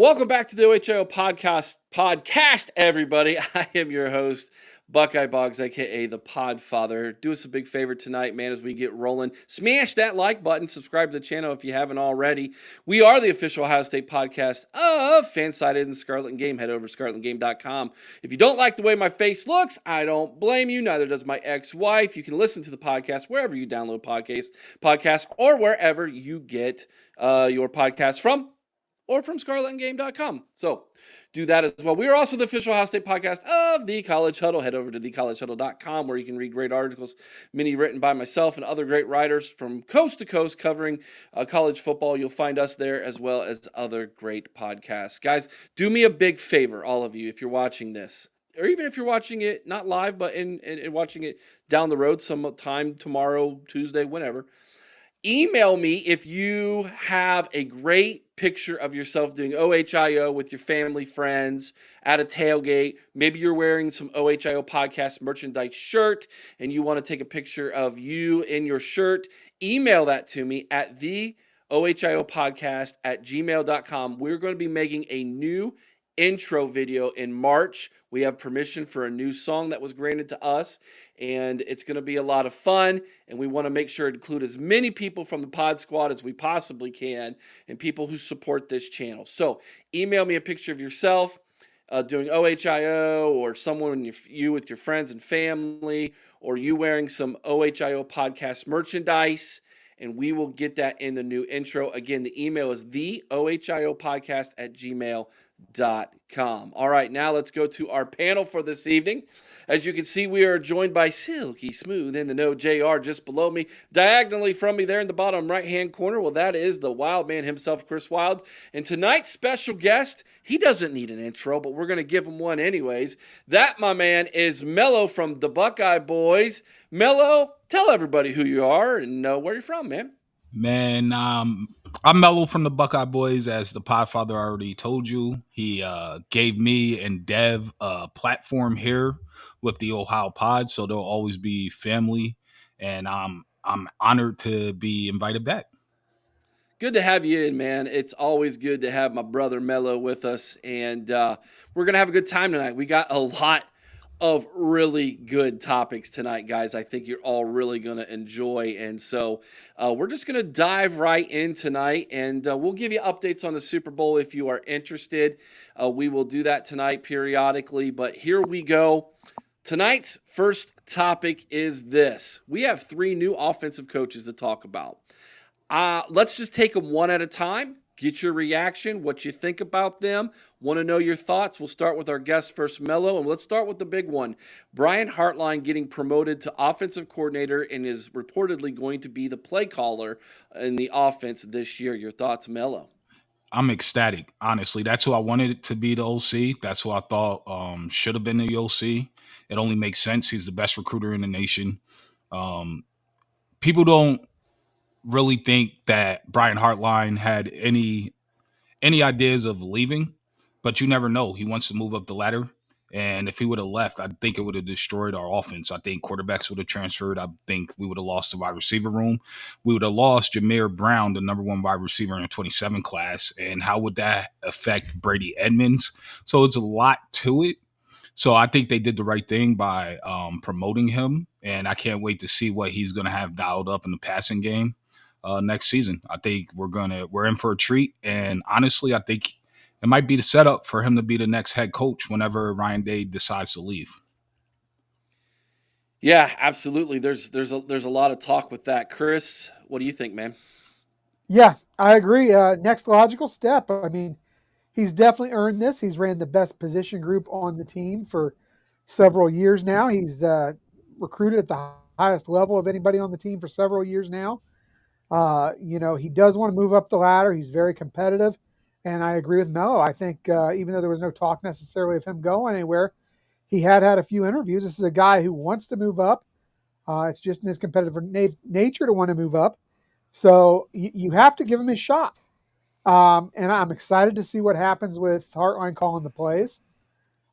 welcome back to the OHIO podcast, everybody. I am your host, Buckeye Boyz, aka the Podfather. Do us a big favor tonight, man, as we get rolling. Smash that like button, subscribe to the channel if you haven't already. We are the official Ohio State podcast of Fansided and Scarlet and Game. Head over to scarletandgame.com. If you don't like the way my face looks, I don't blame you. Neither does my ex-wife. You can listen to the podcast wherever you download podcasts, or wherever you get your podcast from, or from scarletandgame.com. So do that as well. We are also the official Ohio State podcast of The College Huddle. Head over to thecollegehuddle.com where you can read great articles, many written by myself and other great writers from coast to coast covering college football. You'll find us there as well as other great podcasts. Guys, do me a big favor, all of you, if you're watching this, or even if you're watching it not live, but in watching it down the road sometime tomorrow, Tuesday, whenever. Email me if you have a great picture of yourself doing OHIO with your family, friends, at a tailgate. Maybe you're wearing some OHIO podcast merchandise shirt and you want to take a picture of you in your shirt. Email that to me at the OHIOpodcast@gmail.com. We're going to be making a new intro video in March. We have permission for a new song that was granted to us, and it's going to be a lot of fun, and we want to make sure to include as many people from the Podsquad as we possibly can, and people who support this channel. So email me a picture of yourself doing OHIO, or someone you with your friends and family, or you wearing some OHIO podcast merchandise, and we will get that in the new intro. Again, the email is the OHIOpodcast@gmail.com. All right, now let's go to our panel for this evening. As you can see, we are joined by Silky Smooth in the know JR just below me. Diagonally from me there in the bottom right-hand corner, well, that is the wild man himself, Chris Wild. And tonight's special guest, he doesn't need an intro, but we're going to give him one anyways. That, my man, is Melo from the Buckeye Boyz. Melo, tell everybody who you are and where you're from, man. Man, I'm Melo from the Buckeye Boyz, as the Podfather already told you. He gave me and Dev a platform here with the Ohio Pod, so there'll always be family, and I'm honored to be invited back. Good to have you in, man. It's always good to have my brother Melo with us, and we're going to have a good time tonight. We got a lot of really good topics tonight, guys. I think you're all really going to enjoy. And so we're just going to dive right in tonight, and we'll give you updates on the Super Bowl if you are interested. We will do that tonight periodically, but here we go. Tonight's first topic is this. We have 3 new offensive coaches to talk about. Let's just take them one at a time. Get your reaction, what you think about them. Want to know your thoughts? We'll start with our guest first, Melo, and let's start with the big one. Brian Hartline getting promoted to offensive coordinator and is reportedly going to be the play caller in the offense this year. Your thoughts, Melo? I'm ecstatic, honestly. That's who I wanted it to be, the OC. That's who I thought should have been the OC. It only makes sense. He's the best recruiter in the nation. People don't really think that Brian Hartline had any ideas of leaving, but you never know. He wants to move up the ladder, and if he would have left, I think it would have destroyed our offense. I think quarterbacks would have transferred. I think we would have lost the wide receiver room. We would have lost Jameer Brown, the number 1 wide receiver in the 27 class, and how would that affect Brady Edmonds? So it's a lot to it. So I think they did the right thing by promoting him, and I can't wait to see what he's going to have dialed up in the passing game next season. I think we're in for a treat, and honestly, I think it might be the setup for him to be the next head coach whenever Ryan Day decides to leave. Yeah, absolutely. There's a lot of talk with that. Chris, what do you think, man? Yeah, I agree. Next logical step. I mean, he's definitely earned this. He's ran the best position group on the team for several years now. He's recruited at the highest level of anybody on the team for several years now. He does want to move up the ladder. He's very competitive, and I agree with Melo. I think even though there was no talk necessarily of him going anywhere, he had a few interviews. This is a guy who wants to move up. It's just in his competitive nature to want to move up. So you have to give him his shot. And I'm excited to see what happens with Hartline calling the plays.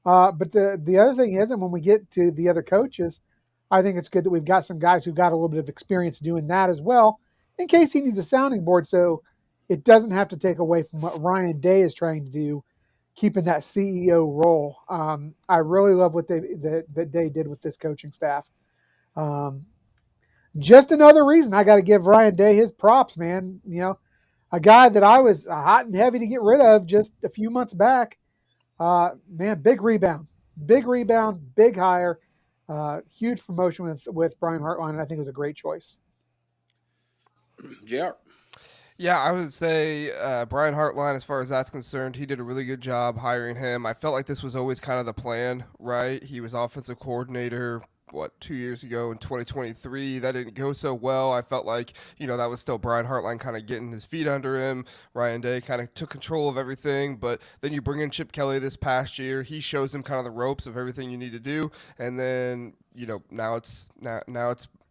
But the other thing is, and when we get to the other coaches, I think it's good that we've got some guys who've got a little bit of experience doing that as well, in case he needs a sounding board. So it doesn't have to take away from what Ryan Day is trying to do, keeping that CEO role. I really love what that Day did with this coaching staff. Um, just another reason I got to give Ryan Day his props, man. A guy that I was hot and heavy to get rid of just a few months back. Man, big rebound, big hire, huge promotion with Brian Hartline, and I think it was a great choice. JR. Yeah, I would say Brian Hartline, as far as that's concerned, he did a really good job hiring him. I felt like this was always kind of the plan, right? He was offensive coordinator, 2 years ago in 2023. That didn't go so well. I felt like, that was still Brian Hartline kind of getting his feet under him. Ryan Day kind of took control of everything. But then you bring in Chip Kelly this past year. He shows him kind of the ropes of everything you need to do. And then, now it's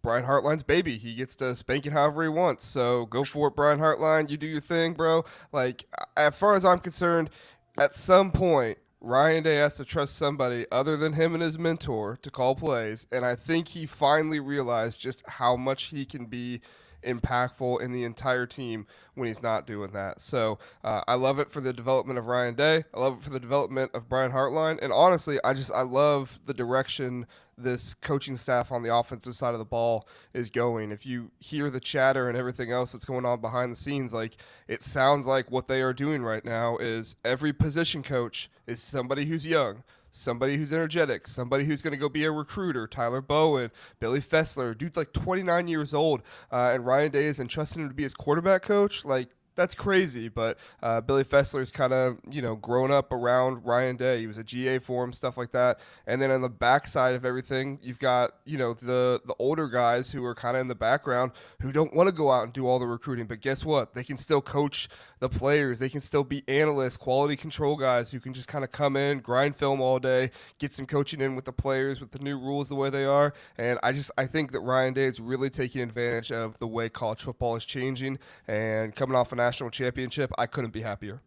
Brian Hartline's baby. He gets to spank it however he wants. So go for it, Brian Hartline. You do your thing, bro. Like, as far as I'm concerned, at some point, Ryan Day has to trust somebody other than him and his mentor to call plays. And I think he finally realized just how much he can be impactful in the entire team when he's not doing that. So I love it for the development of Ryan Day. I love it for the development of Brian Hartline. And honestly, I love the direction this coaching staff on the offensive side of the ball is going. If you hear the chatter and everything else that's going on behind the scenes, like, it sounds like what they are doing right now is every position coach is somebody who's young, somebody who's energetic, somebody who's going to go be a recruiter. Tyler Bowen, Billy Fessler, dude's like 29 years old, and Ryan Day is entrusting him to be his quarterback coach. Like, that's crazy, but Billy Fessler's kind of, grown up around Ryan Day. He was a GA for him, stuff like that. And then on the backside of everything, you've got, the older guys who are kind of in the background who don't want to go out and do all the recruiting. But guess what? They can still coach the players. They can still be analysts, quality control guys who can just kind of come in, grind film all day, get some coaching in with the players, with the new rules the way they are. And I think that Ryan Day is really taking advantage of the way college football is changing, and coming off a national championship, I couldn't be happier.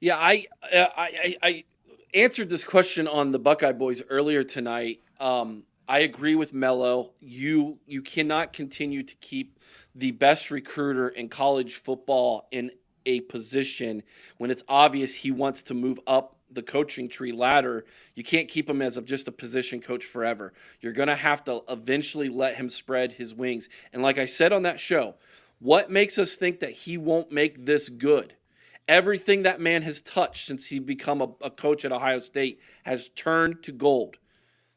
Yeah, I answered this question on the Buckeye Boys earlier tonight. I agree with Melo. You cannot continue to keep the best recruiter in college football in a position when it's obvious he wants to move up the coaching tree ladder. You can't keep him as just a position coach forever. You're going to have to eventually let him spread his wings. And like I said on that show, what makes us think that he won't make this good? Everything that man has touched since he become a coach at Ohio State has turned to gold.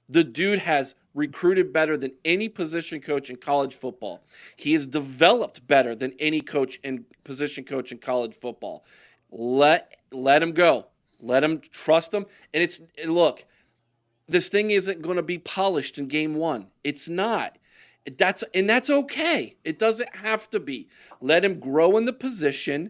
The dude has recruited better than any position coach in college football. He has developed better than any position coach in college football. Let him go. Let him trust him. And look, this thing isn't going to be polished in game one. It's not. That's okay. It doesn't have to be. Let him grow in the position.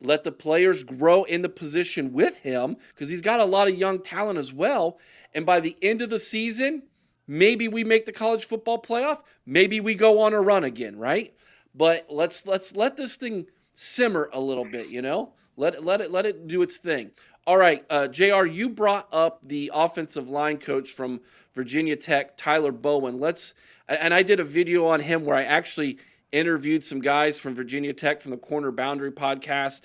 Let the players grow in the position with him, because he's got a lot of young talent as well. And by the end of the season, maybe we make the college football playoff. Maybe we go on a run again, right? But let's let this thing simmer a little bit, Let it do its thing. All right, JR, you brought up the offensive line coach from Virginia Tech, Tyler Bowen. And I did a video on him where I actually interviewed some guys from Virginia Tech from the Corner Boundary podcast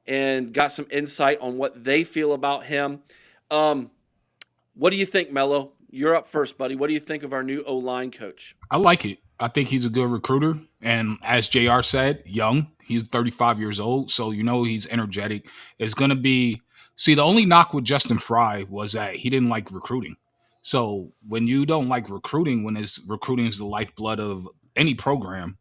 and got some insight on what they feel about him. What do you think, Melo? You're up first, buddy. What do you think of our new O-line coach? I like it. I think he's a good recruiter. And as JR said, young. He's 35 years old, so he's energetic. It's going to be – see, the only knock with Justin Fry was that he didn't like recruiting. So when you don't like recruiting, when recruiting is the lifeblood of any program,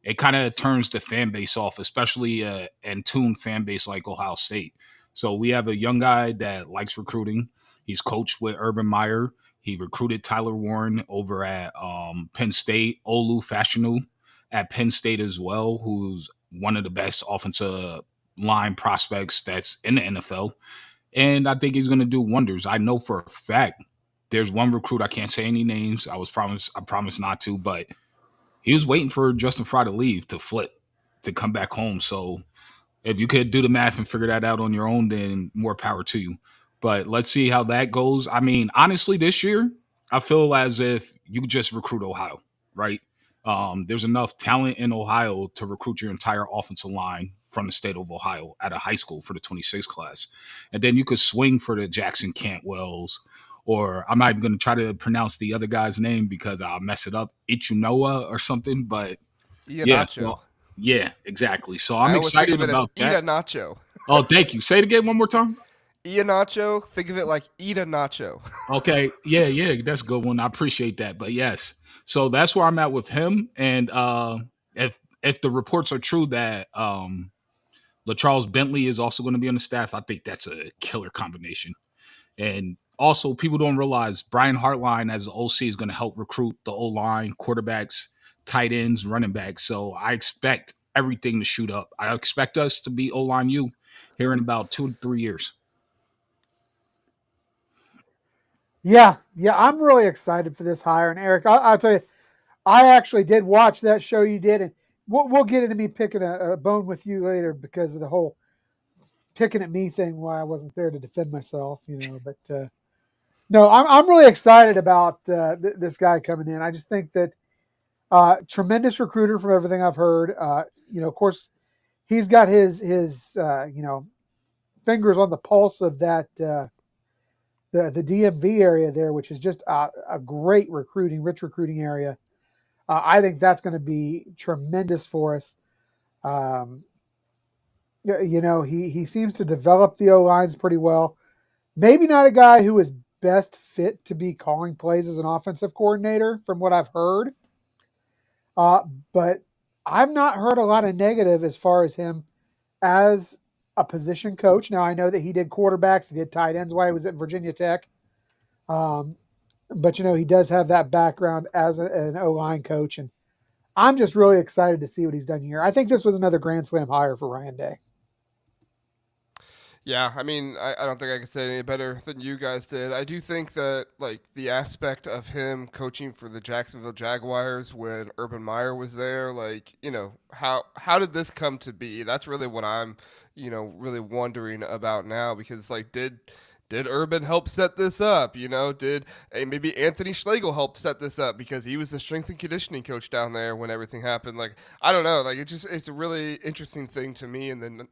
it kind of turns the fan base off, especially an tuned fan base like Ohio State. So we have a young guy that likes recruiting. He's coached with Urban Meyer. He recruited Tyler Warren over at Penn State, Olu Fashanu at Penn State as well, who's one of the best offensive line prospects that's in the NFL. And I think he's going to do wonders. I know for a fact there's one recruit, I can't say any names. I promised not to, but he was waiting for Justin Fry to leave, to flip, to come back home. So if you could do the math and figure that out on your own, then more power to you. But let's see how that goes. I mean, honestly, this year, I feel as if you just recruit Ohio, right? There's enough talent in Ohio to recruit your entire offensive line from the state of Ohio at a high school for the 26 class. And then you could swing for the Jackson Cantwells, or I'm not even going to try to pronounce the other guy's name because I'll mess it up, Ichunoa or something. But yeah, Iheanacho. so yeah, exactly. So I I'm always think excited of it as about eat a that. nacho. Oh, thank you. Say it again one more time. Iheanacho, think of it like eat a nacho. Okay. Yeah, that's a good one. I appreciate that. But yes. So that's where I'm at with him. And if the reports are true that LaCharles Bentley is also going to be on the staff, I think that's a killer combination. And also, people don't realize Brian Hartline as the OC is going to help recruit the O-line, quarterbacks, tight ends, running backs. So I expect everything to shoot up. I expect us to be O-line U here in about 2 to 3 years. Yeah, I'm really excited for this hire. And Eric, I'll tell you, I actually did watch that show you did, and we'll get into me picking a bone with you later because of the whole picking at me thing. Why I wasn't there to defend myself, But no, I'm really excited about this guy coming in. I just think that tremendous recruiter from everything I've heard. Of course, he's got his fingers on the pulse of that. The DMV area there, which is just a great rich recruiting area. I think that's going to be tremendous for us. He seems to develop the O lines pretty well. Maybe not a guy who is best fit to be calling plays as an offensive coordinator, from what I've heard. But I've not heard a lot of negative as far as him as a position coach. Now I know that he did quarterbacks, he did tight ends while he was at Virginia Tech. But he does have that background as an O-line coach, and I'm just really excited to see what he's done here. I think this was another Grand Slam hire for Ryan Day. Yeah, I mean, I don't think I could say it any better than you guys did. I do think that, like, the aspect of him coaching for the Jacksonville Jaguars when Urban Meyer was there, like, how did this come to be? That's really what I'm, really wondering about now because, like, did Urban help set this up? Did maybe Anthony Schlegel help set this up because he was the strength and conditioning coach down there when everything happened? Like, I don't know. Like, it's a really interesting thing to me. And then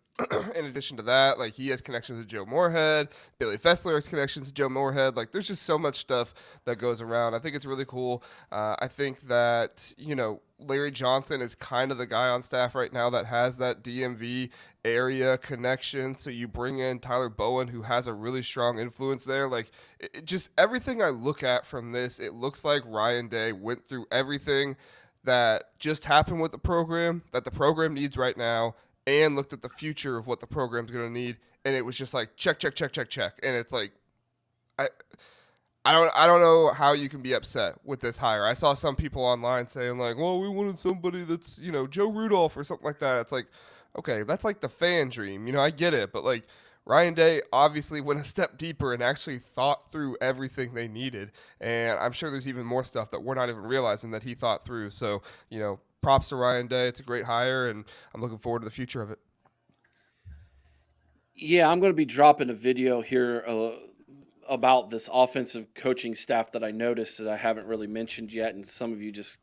in addition to that, like, he has connections with Joe Moorhead. Billy Fessler has connections with Joe Moorhead. Like, there's just so much stuff that goes around. I think it's really cool. I think that, Larry Johnson is kind of the guy on staff right now that has that DMV area connection. So you bring in Tyler Bowen, who has a really strong influence there. Like, just everything I look at from this, it looks like Ryan Day went through everything that just happened with the program, that the program needs right now, and looked at the future of what the program's going to need. And it was just like, check. And it's like, I don't know how you can be upset with this hire. I saw some people online saying like, well, we wanted somebody that's, Joe Rudolph or something like that. It's like, okay, that's like the fan dream. I get it. But like Ryan Day obviously went a step deeper and actually thought through everything they needed. And I'm sure there's even more stuff that we're not even realizing that he thought through. So, props to Ryan Day. It's a great hire, and I'm looking forward to the future of it. Yeah, I'm going to be dropping a video here about this offensive coaching staff that I noticed that I haven't really mentioned yet, and some of you just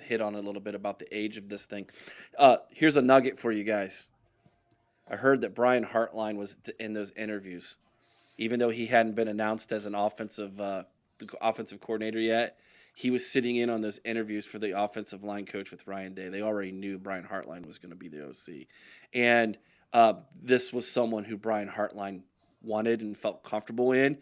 hit on a little bit about the age of this thing. Here's a nugget for you guys. I heard that Brian Hartline was in those interviews, even though he hadn't been announced as an offensive coordinator yet. He was sitting in on those interviews for the offensive line coach with Ryan Day. They already knew Brian Hartline was going to be the OC, and this was someone who Brian Hartline wanted and felt comfortable in.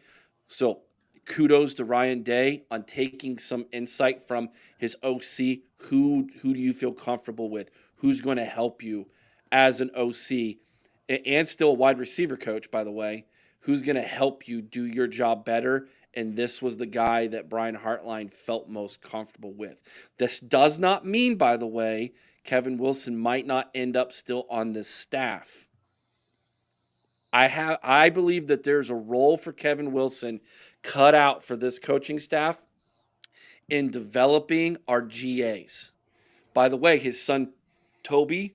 So kudos to Ryan Day on taking some insight from his OC. Who do you feel comfortable with? Who's going to help you as an OC and still a wide receiver coach, by the way? Who's going to help you do your job better? And this was the guy that Brian Hartline felt most comfortable with. This does not mean, by the way, Kevin Wilson might not end up still on this staff. I believe that there's a role for Kevin Wilson cut out for this coaching staff in developing our GAs. By the way, his son Toby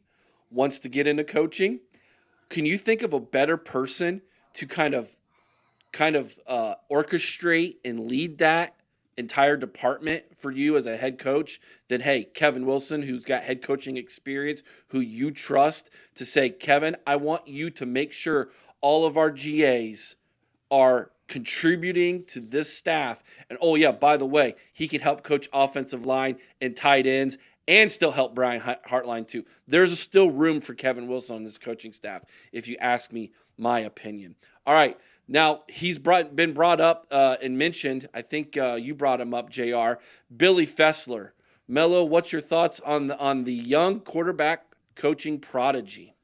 wants to get into coaching. Can you think of a better person to kind of orchestrate and lead that entire department for you as a head coach than, hey, Kevin Wilson, who's got head coaching experience, who you trust to say, Kevin, I want you to make sure all of our GAs are contributing to this staff. And oh yeah, by the way, he can help coach offensive line and tight ends and still help Brian Hartline too. There's still room for Kevin Wilson on this coaching staff, if you ask me my opinion. All right. Now, he's been brought up and mentioned. I think you brought him up, JR. Billy Fessler. Melo, what's your thoughts on the young quarterback coaching prodigy?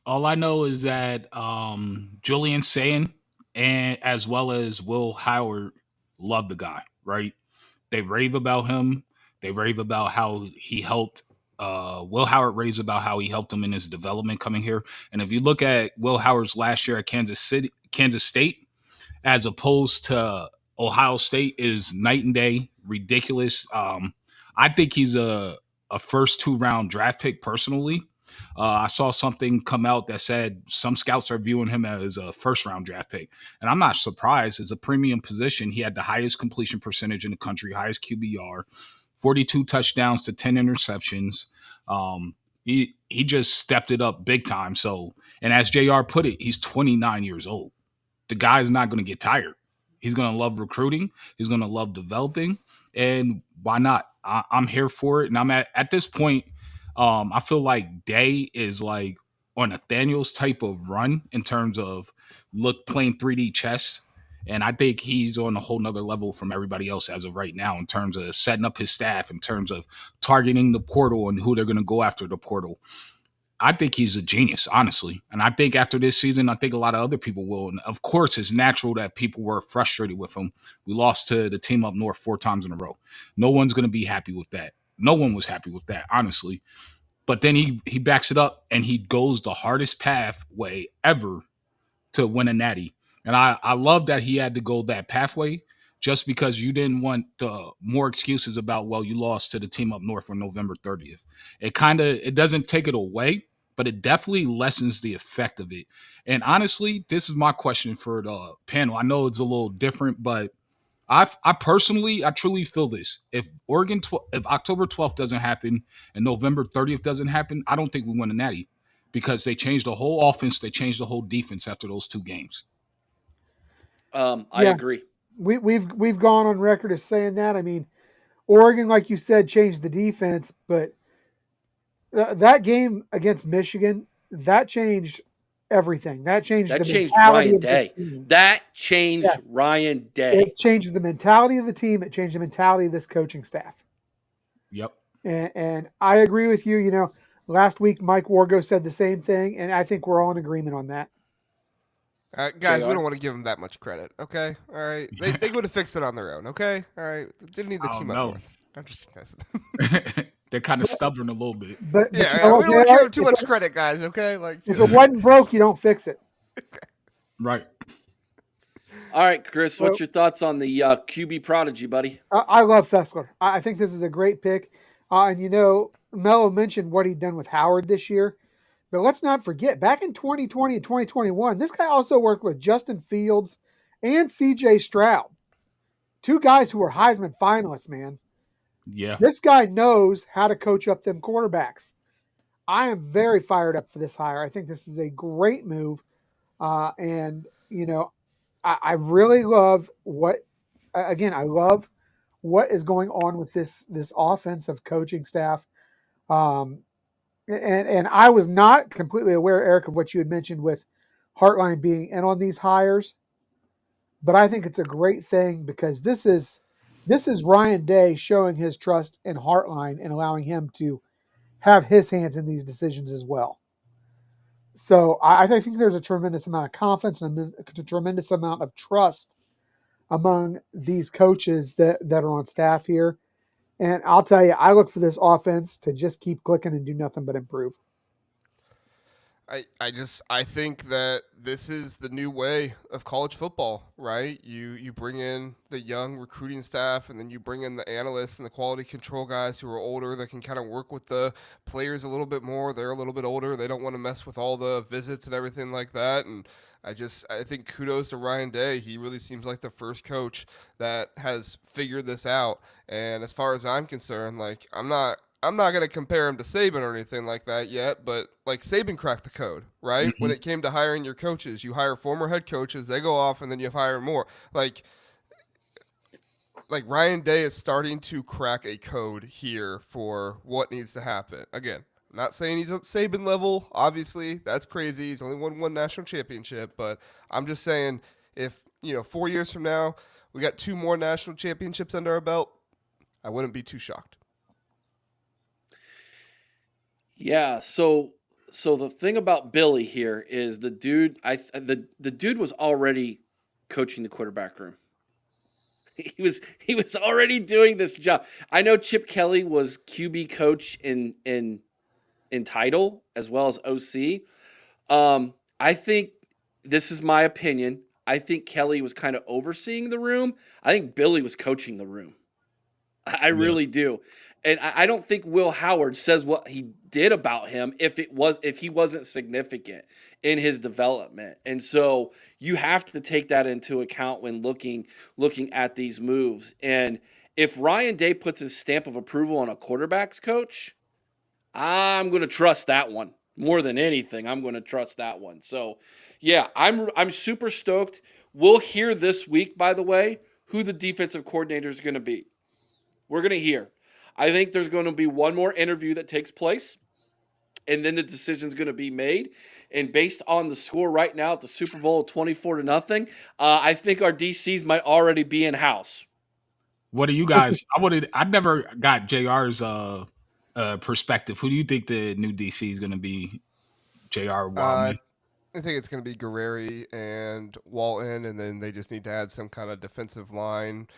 All I know is that Julian Sayin and as well as Will Howard love the guy, right? They rave about him. They rave about how he helped. Will Howard raves about how he helped him in his development coming here. And if you look at Will Howard's last year at Kansas State, as opposed to Ohio State, is night and day, ridiculous. I think he's a first 2-round draft pick personally. I saw something come out that said some scouts are viewing him as a first-round draft pick. And I'm not surprised. It's a premium position. He had the highest completion percentage in the country, highest QBR, 42 touchdowns to 10 interceptions. He just stepped it up big time. So, and as JR put it, he's 29 years old. The guy's not going to get tired. He's going to love recruiting. He's going to love developing. And why not? I'm here for it. And I'm at this point, I feel like Day is like on Nathaniel's type of run in terms of playing 3D chess. And I think he's on a whole nother level from everybody else as of right now in terms of setting up his staff, in terms of targeting the portal and who they're going to go after the portal. I think he's a genius, honestly. And I think after this season, I think a lot of other people will. And of course, it's natural that people were frustrated with him. We lost to the team up north 4 times in a row. No one's going to be happy with that. No one was happy with that, honestly. But then he backs it up and he goes the hardest pathway ever to win a natty. And I love that he had to go that pathway just because you didn't want more excuses about, well, you lost to the team up north on November 30th. It doesn't take it away, but it definitely lessens the effect of it. And honestly, this is my question for the panel. I know it's a little different, but I truly feel this. If October 12th doesn't happen and November 30th doesn't happen, I don't think we win a natty because they changed the whole offense. They changed the whole defense after those 2 games. I agree. We've gone on record as saying that. I mean, Oregon, like you said, changed the defense, but that game against Michigan, that changed everything. That changed Ryan Day. That changed Ryan Day. It changed the mentality of the team. It changed the mentality of this coaching staff. Yep. And I agree with you. You know, last week Mike Wargo said the same thing, and I think we're all in agreement on that. All right, guys, we don't want to give them that much credit, okay? All right, they would have fixed it on their own, okay? All right, didn't need the team up north. I'm just testing. They're kind of stubborn a little bit. But we don't want to give them too much credit, guys, okay? Like, if it wasn't broke, you don't fix it. Right. All right, Chris, what's your thoughts on the QB prodigy, buddy? I love Fessler. I think this is a great pick. And, you know, Melo mentioned what he'd done with Howard this year. But let's not forget, back in 2020 and 2021, this guy also worked with Justin Fields and C.J. Stroud. 2 guys who were Heisman finalists, man. Yeah. This guy knows how to coach up them quarterbacks. I am very fired up for this hire. I think this is a great move. And, you know, I really love I love what is going on with this offensive coaching staff. And I was not completely aware, Eric, of what you had mentioned with Hartline being in on these hires. But I think it's a great thing because this is Ryan Day showing his trust in Hartline and allowing him to have his hands in these decisions as well. So I think there's a tremendous amount of confidence and a tremendous amount of trust among these coaches that are on staff here. And I'll tell you, I look for this offense to just keep clicking and do nothing but improve. I think that this is the new way of college football, right? You bring in the young recruiting staff, and then you bring in the analysts and the quality control guys who are older that can kind of work with the players a little bit more. They're a little bit older. They don't want to mess with all the visits and everything like that. And I think kudos to Ryan Day. He really seems like the first coach that has figured this out. And as far as I'm concerned, like I'm not gonna compare him to Saban or anything like that yet, but like Saban cracked the code, right? When Hmm. it came to hiring your coaches, you hire former head coaches, they go off, and then you hire more. Like Ryan Day is starting to crack a code here for what needs to happen. Again, I'm not saying he's at Saban level. Obviously, that's crazy. He's only won one national championship, but I'm just saying if 4 years from now we got two more national championships under our belt, I wouldn't be too shocked. Yeah, so the thing about Billy here is the dude the dude was already coaching the quarterback room. He was already doing this job. I know Chip Kelly was QB coach in title as well as OC. I think this is my opinion. I think Kelly was kind of overseeing the room. I think Billy was coaching the room. I Yeah. really do. And I don't think Will Howard says what he did about him if he wasn't significant in his development. And so you have to take that into account when looking at these moves. And if Ryan Day puts his stamp of approval on a quarterback's coach, I'm going to trust that one more than anything. I'm going to trust that one. So, yeah, I'm super stoked. We'll hear this week, by the way, who the defensive coordinator is going to be. We're going to hear. I think there's going to be one more interview that takes place, and then the decision's going to be made. And based on the score right now at the Super Bowl, 24-0, I think our DCs might already be in house. What do you guys? I never got JR's perspective. Who do you think the new DC is going to be? JR Uh, Wildman. I think it's going to be Guerreri and Walton, and then they just need to add some kind of defensive line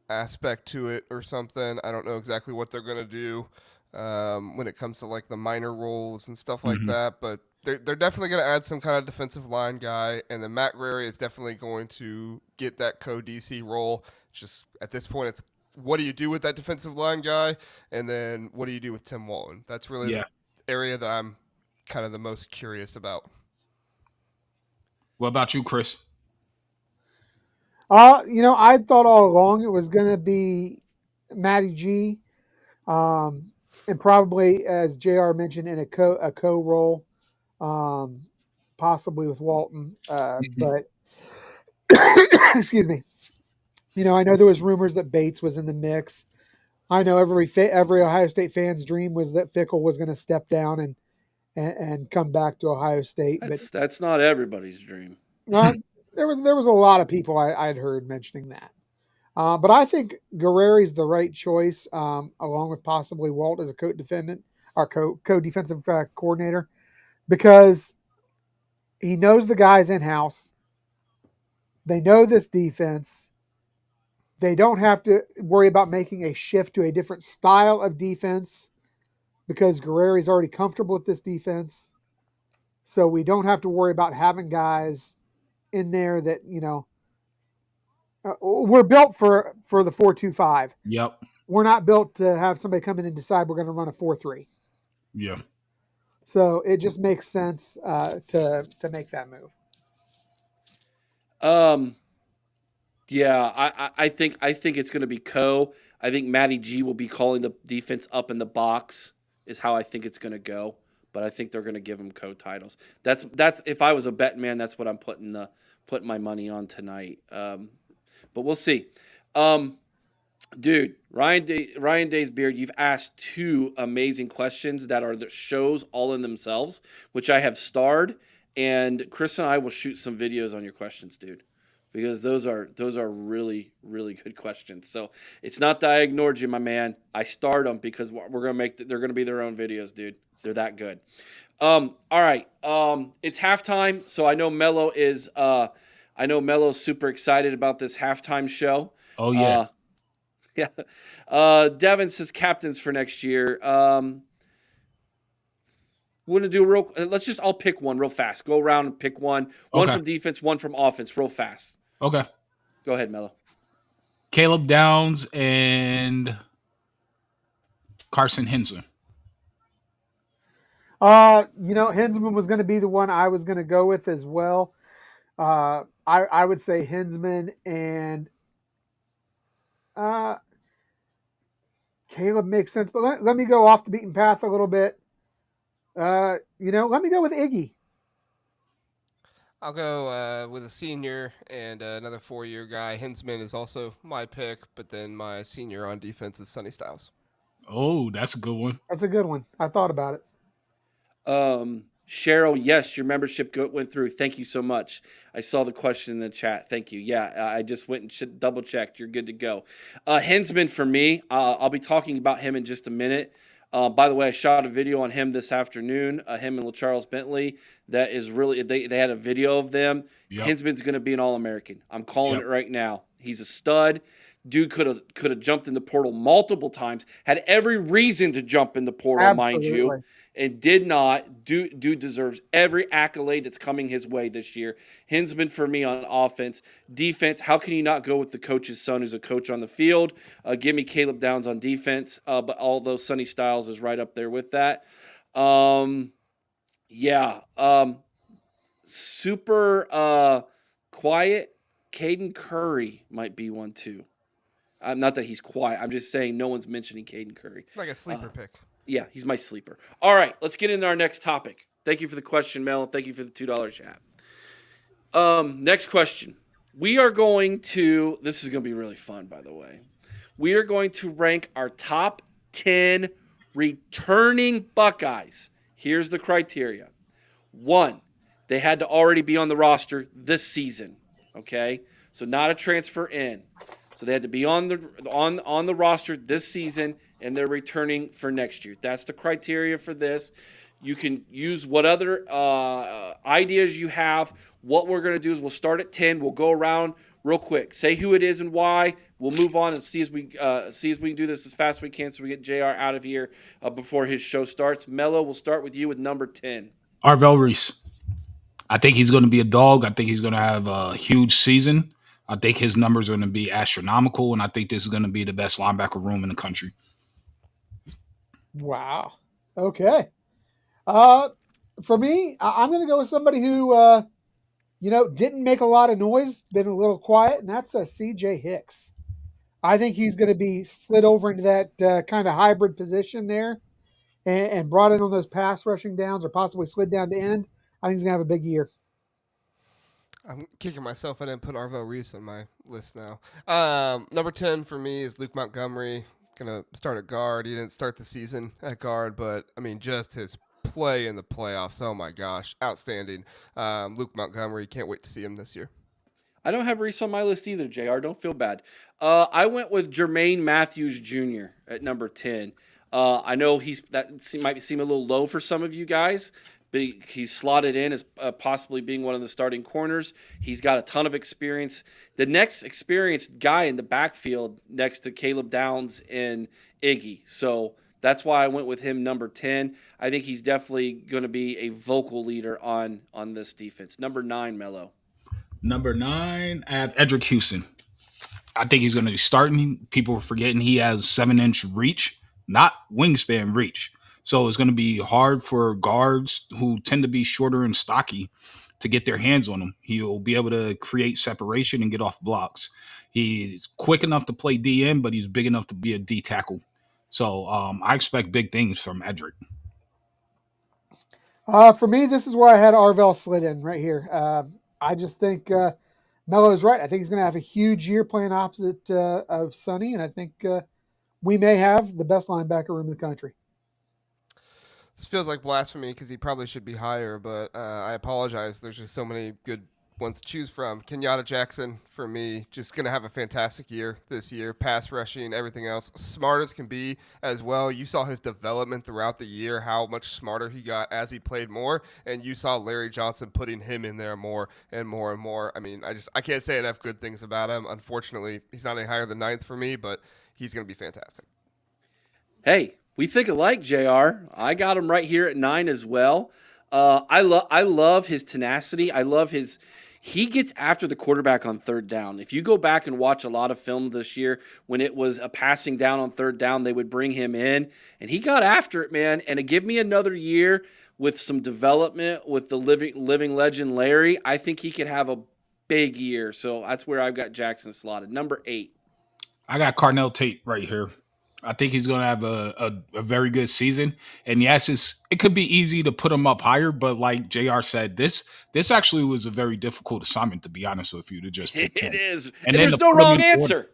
aspect to it or something. I don't know exactly what they're going to do when it comes to like the minor roles and stuff like Hmm. that, but they're definitely going to add some kind of defensive line guy, and then Matt Guerreri is definitely going to get that co-DC role. It's just at this point, it's what do you do with that defensive line guy, and then what do you do with Tim Walton? That's really the Yeah. area that I'm kind of the most curious about. What about you, Chris? I thought all along it was going to be Matty G, um, and probably as Jr. mentioned in a co role, um, possibly with Walton. Mhm. But excuse me. I know there was rumors that Bates was in the mix. I know every Ohio State fan's dream was that Fickle was going to step down and come back to Ohio State, but That's not everybody's dream. uh, there was a lot of people I'd heard mentioning that. But I think Guerreri's the right choice, along with possibly Walt as a co-defendant or co-defensive coordinator, because he knows the guys in house. They know this defense. They don't have to worry about making a shift to a different style of defense because Guerreri's already comfortable with this defense. So we don't have to worry about having guys in there that we're built for the 4-2-5. Yep. We're not built to have somebody come in and decide we're going to run a 4-3. Yeah. So it just makes sense to make that move. Um, yeah, I think it's going to be Co. I think Matty G will be calling the defense up in the box is how I think it's going to go. But I think they're going to give him Co titles. That's if I was a bet man, that's what I'm putting my money on tonight. But we'll see. Um, Dude, Ryan Day's beard, you've asked two amazing questions that are the shows all in themselves, which I have starred, and Chris and I will shoot some videos on your questions, dude. Because those are really, really good questions. So it's not that I ignored you, my man. I starred them because they're gonna be their own videos, dude. They're that good. All right. It's halftime, so I know Melo's super excited about this halftime show. Oh yeah. Uh, yeah. Devin says captains for next year. We're gonna do real. I'll pick one real fast. Go around and pick one. One Okay. from defense, one from offense, real fast. Okay. Go ahead, Melo. Caleb Downs and Carson Hinson. Hinsman was going to be the one I was going to go with as well. I would say Hinsman and Caleb makes sense, but let me go off the beaten path a little bit. Let me go with Iggy. I'll go with a senior and another 4-year guy. Hinsman is also my pick, but then my senior on defense is Sonny Styles. Oh, that's a good one. That's a good one. I thought about it. Cheryl, yes, your membership went through. Thank you so much. I saw the question in the chat. Thank you. Yeah, I just went and double checked. You're good to go. Hinsman for me. I'll be talking about him in just a minute. By the way, I shot a video on him this afternoon. Him and LaCharles Bentley. That is really they had a video of them. Yep. Hinsman's going to be an All-American. I'm calling it right now. He's a stud. Dude could have jumped in the portal multiple times. Had every reason to jump in the portal, Absolutely. mind you. And did not. Dude deserves every accolade that's coming his way this year. Hinsman for me on offense. Defense, how can you not go with the coach's son who's a coach on the field? Give me Caleb Downs on defense. But although Sonny Styles is right up there with that. Super quiet. Caden Curry might be one too. Not that he's quiet. I'm just saying no one's mentioning Caden Curry. Like a sleeper pick. Yeah, he's my sleeper. All right, let's get into our next topic. Thank you for the question, Mel. Thank you for the $2 chat. Next question. We are going to – this is going to be really fun, by the way. We are going to rank our top 10 returning Buckeyes. Here's the criteria. 1, they had to already be on the roster this season, okay? So not a transfer in. So they had to be on the roster this season, and they're returning for next year. That's the criteria for this. You can use what other ideas you have. What we're going to do is we'll start at 10. We'll go around real quick. Say who it is and why. We'll move on and see as we can do this as fast as we can so we get JR out of here before his show starts. Melo, we'll start with you with number 10. Arvell Reese. I think he's going to be a dog. I think he's going to have a huge season. I think his numbers are going to be astronomical, and I think this is going to be the best linebacker room in the country. Wow. Okay. For me, I'm going to go with somebody who, didn't make a lot of noise, been a little quiet, and that's C.J. Hicks. I think he's going to be slid over into that kind of hybrid position there and brought in on those pass rushing downs or possibly slid down to end. I think he's going to have a big year. I'm kicking myself. I didn't put Arvell Reese on my list now. Number 10 for me is Luke Montgomery. Going to start at guard. He didn't start the season at guard, but, just his play in the playoffs, oh my gosh, outstanding. Luke Montgomery, can't wait to see him this year. I don't have Reese on my list either, JR. Don't feel bad. I went with Jermaine Matthews Jr. at number 10. I know might seem a little low for some of you guys. He's slotted in as possibly being one of the starting corners. He's got a ton of experience. The next experienced guy in the backfield next to Caleb Downs and Iggy. So that's why I went with him number 10. I think he's definitely going to be a vocal leader on this defense. Number 9, Melo. Number 9, I have Edric Houston. I think he's going to be starting. People are forgetting he has 7-inch reach, not wingspan reach. So it's going to be hard for guards who tend to be shorter and stocky to get their hands on him. He'll be able to create separation and get off blocks. He's quick enough to play DN, but he's big enough to be a D tackle. So I expect big things from Edric. For me, this is where I had Arvell slid in right here. I just think Melo is right. I think he's going to have a huge year playing opposite of Sonny, and I think we may have the best linebacker room in the country. This feels like blasphemy because he probably should be higher, but I apologize. There's just so many good ones to choose from. Kenyatta Jackson, for me, just going to have a fantastic year this year. Pass rushing, everything else. Smart as can be as well. You saw his development throughout the year, how much smarter he got as he played more, and you saw Larry Johnson putting him in there more and more and more. I can't say enough good things about him. Unfortunately, he's not any higher than 9th for me, but he's going to be fantastic. Hey, We think alike, JR. I got him right here at 9 as well. I love his tenacity. I love his. He gets after the quarterback on third down. If you go back and watch a lot of film this year, when it was a passing down on third down, they would bring him in, and he got after it, man. And to give me another year with some development with the living legend Larry, I think he could have a big year. So that's where I've got Jackson slotted. Number 8. I got Carnell Tate right here. I think he's going to have a very good season. And yes, it could be easy to put him up higher, but like JR said, this actually was a very difficult assignment, to be honest with you, to just pick 10. It is. And And then there's to no put 'em wrong in order. answer.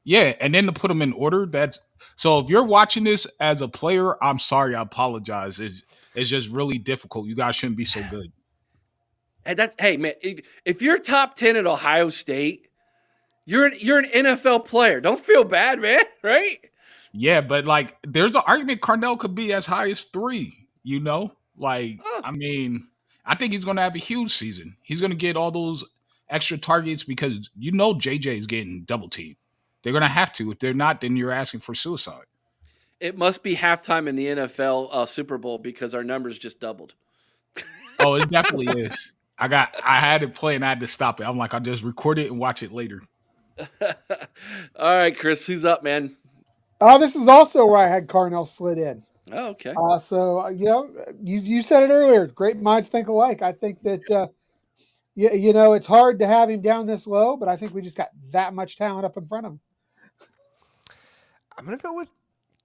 Yeah, and then to put them in order, that's so if you're watching this as a player, I'm sorry, I apologize. It's just really difficult. You guys shouldn't be so good. And hey man, if you're top 10 at Ohio State, you're an NFL player. Don't feel bad, man, right? Yeah, but like there's an argument Carnell could be as high as 3, Like, Oh, I mean, I think he's gonna have a huge season. He's gonna get all those extra targets because JJ is getting double teamed. They're gonna have to. If they're not, then you're asking for suicide. it must be halftime in the NFL Super Bowl because our numbers just doubled. Oh, it definitely is. I had it play and I had to stop it. I'm like, I'll just record it and watch it later. All right, Chris, who's up, man? This is also where I had Carnell slid in. Oh, okay. You said it earlier. Great minds think alike. I think that it's hard to have him down this low, but I think we just got that much talent up in front of him. I'm gonna go with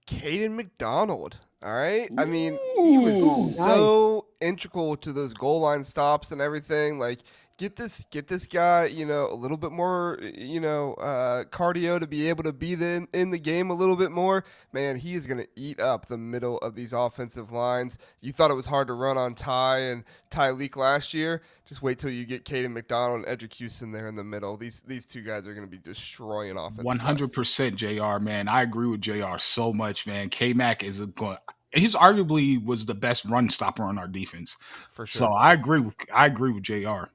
Caden McDonald. All right. I mean, Ooh, he was nice. so integral to those goal line stops and everything. Like, get this guy, a little bit more, cardio to be able to be in the game a little bit more. Man, he is gonna eat up the middle of these offensive lines. You thought it was hard to run on Ty and Tyleek last year. Just wait till you get Caden McDonald and Edric Houston there in the middle. These two guys are gonna be destroying offensive lines. 100% JR, man. I agree with JR so much, man. K-Mac is going. He's arguably was the best run stopper on our defense. For sure. So I agree with JR.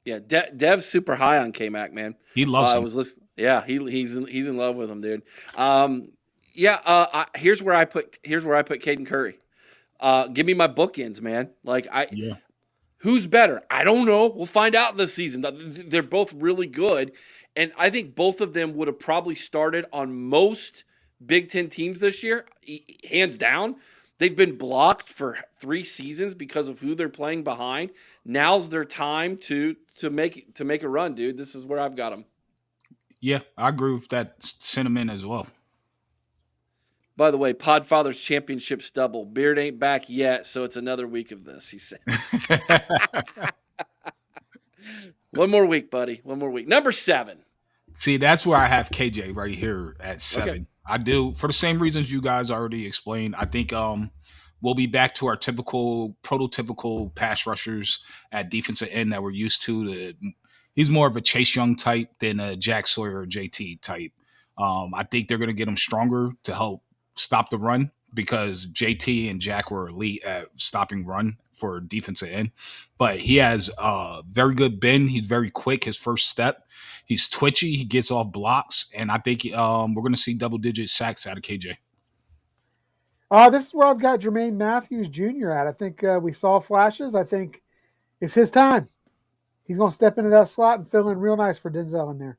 Yeah, Dev's super high on K-Mac, man. He loves I him. was listening. Yeah, he's in love with him, dude. Here's where I put Caden Curry. Give me my bookends, man. Like Yeah. who's better? I don't know. We'll find out this season. They're both really good, and I think both of them would have probably started on most Big Ten teams this year, hands down. They've been blocked for 3 seasons because of who they're playing behind. Now's their time to make a run, dude. This is where I've got them. Yeah, I agree with that sentiment as well. By the way, Podfather's championship stubble. Beard ain't back yet, so it's another week of this, he said. One more week, buddy. One more week. Number 7. See, that's where I have KJ right here at 7. Okay. I do for the same reasons you guys already explained. I think we'll be back to our prototypical pass rushers at defensive end that we're used to. He's more of a Chase Young type than a Jack Sawyer or JT type. I think they're going to get him stronger to help stop the run because JT and Jack were elite at stopping run for defensive end. But he has very good bend. He's very quick. His first step. He's twitchy. He gets off blocks. And I think we're going to see double-digit sacks out of KJ. This is where I've got Jermaine Matthews Jr. at. I think we saw flashes. I think it's his time. He's going to step into that slot and fill in real nice for Denzel in there.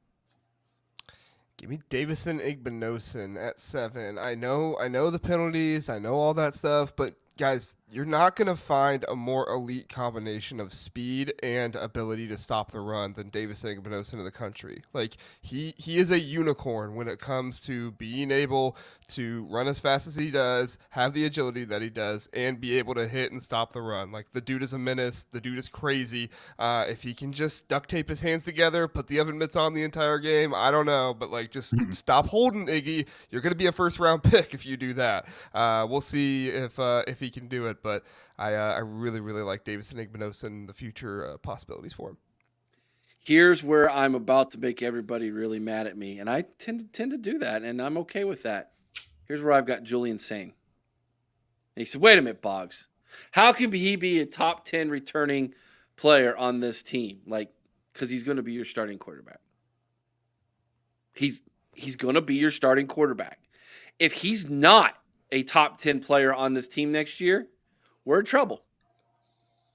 Give me Davison Igbinosun at 7. I know the penalties. I know all that stuff, but guys, you're not going to find a more elite combination of speed and ability to stop the run than Davison Igbinosun in the country. Like, he is a unicorn when it comes to being able to run as fast as he does, have the agility that he does, and be able to hit and stop the run. Like, the dude is a menace. The dude is crazy. If he can just duct tape his hands together, put the oven mitts on the entire game, I don't know, but like, just stop holding Iggy. You're going to be a first-round pick if you do that. We'll see if he can do it, but I really, really like Davison Igbinosun and the future possibilities for him. Here's where I'm about to make everybody really mad at me, and I tend to do that, and I'm okay with that. Here's where I've got Julian Sane. And he said, wait a minute, Boggs. How can he be a top 10 returning player on this team? Like, because he's going to be your starting quarterback. He's going to be your starting quarterback. If he's not a top 10 player on this team next year, we're in trouble.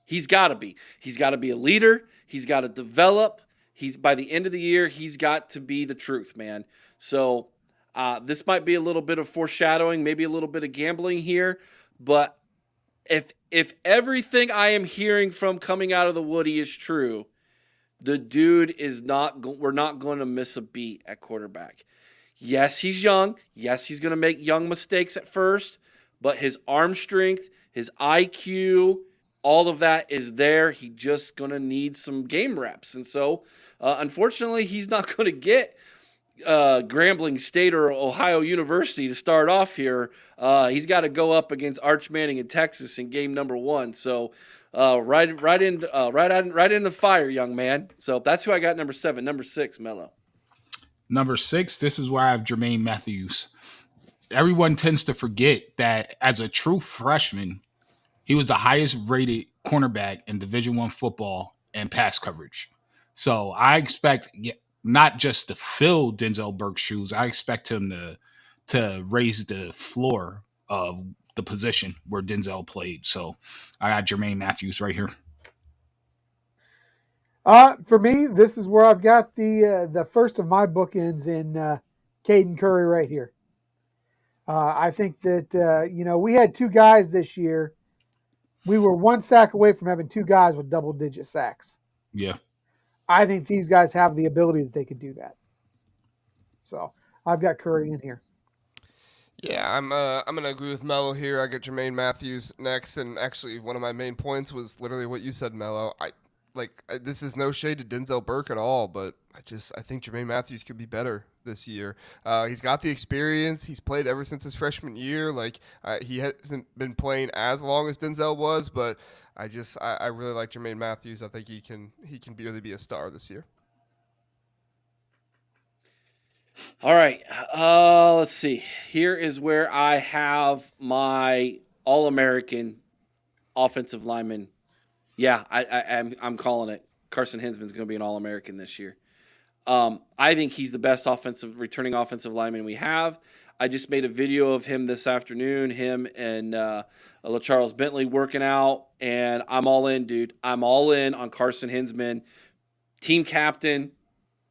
He's got to be. He's got to be a leader. He's got to develop. He's by the end of the year, he's got to be the truth, man. So this might be a little bit of foreshadowing, maybe a little bit of gambling here, but if everything I am hearing from coming out of the Woody is true, the dude is not. We're not going to miss a beat at quarterback. Yes, he's young. Yes, he's going to make young mistakes at first, but his arm strength, his IQ, all of that is there. He's just going to need some game reps. And so, unfortunately, he's not going to get Grambling State or Ohio University to start off here. He's got to go up against Arch Manning in Texas in game number 1. So, right in the fire, young man. So that's who I got number 7. Number 6, Melo. Number 6, this is where I have Jermaine Matthews. Everyone tends to forget that as a true freshman, he was the highest rated cornerback in Division I football and pass coverage. So I expect not just to fill Denzel Burke's shoes, I expect him to raise the floor of the position where Denzel played. So I got Jermaine Matthews right here. For me, this is where I've got the first of my bookends in Caden Curry right here. I think that we had 2 guys this year. We were 1 sack away from having 2 guys with double-digit sacks. Yeah, I think these guys have the ability that they could do that. So I've got Curry in here. Yeah, I'm gonna agree with Melo here. I get Jermaine Matthews next, and actually one of my main points was literally what you said, Melo. This is no shade to Denzel Burke at all, but I think Jermaine Matthews could be better this year. He's got the experience. He's played ever since his freshman year. He hasn't been playing as long as Denzel was, but I really like Jermaine Matthews. I think he can really be a star this year. All right. Let's see. Here is where I have my All-American offensive lineman. Yeah, I'm calling it. Carson Hinsman's going to be an All-American this year. I think he's the best returning offensive lineman we have. I just made a video of him this afternoon, him and LaCharles Bentley working out, and I'm all in, dude. I'm all in on Carson Hinsman, team captain.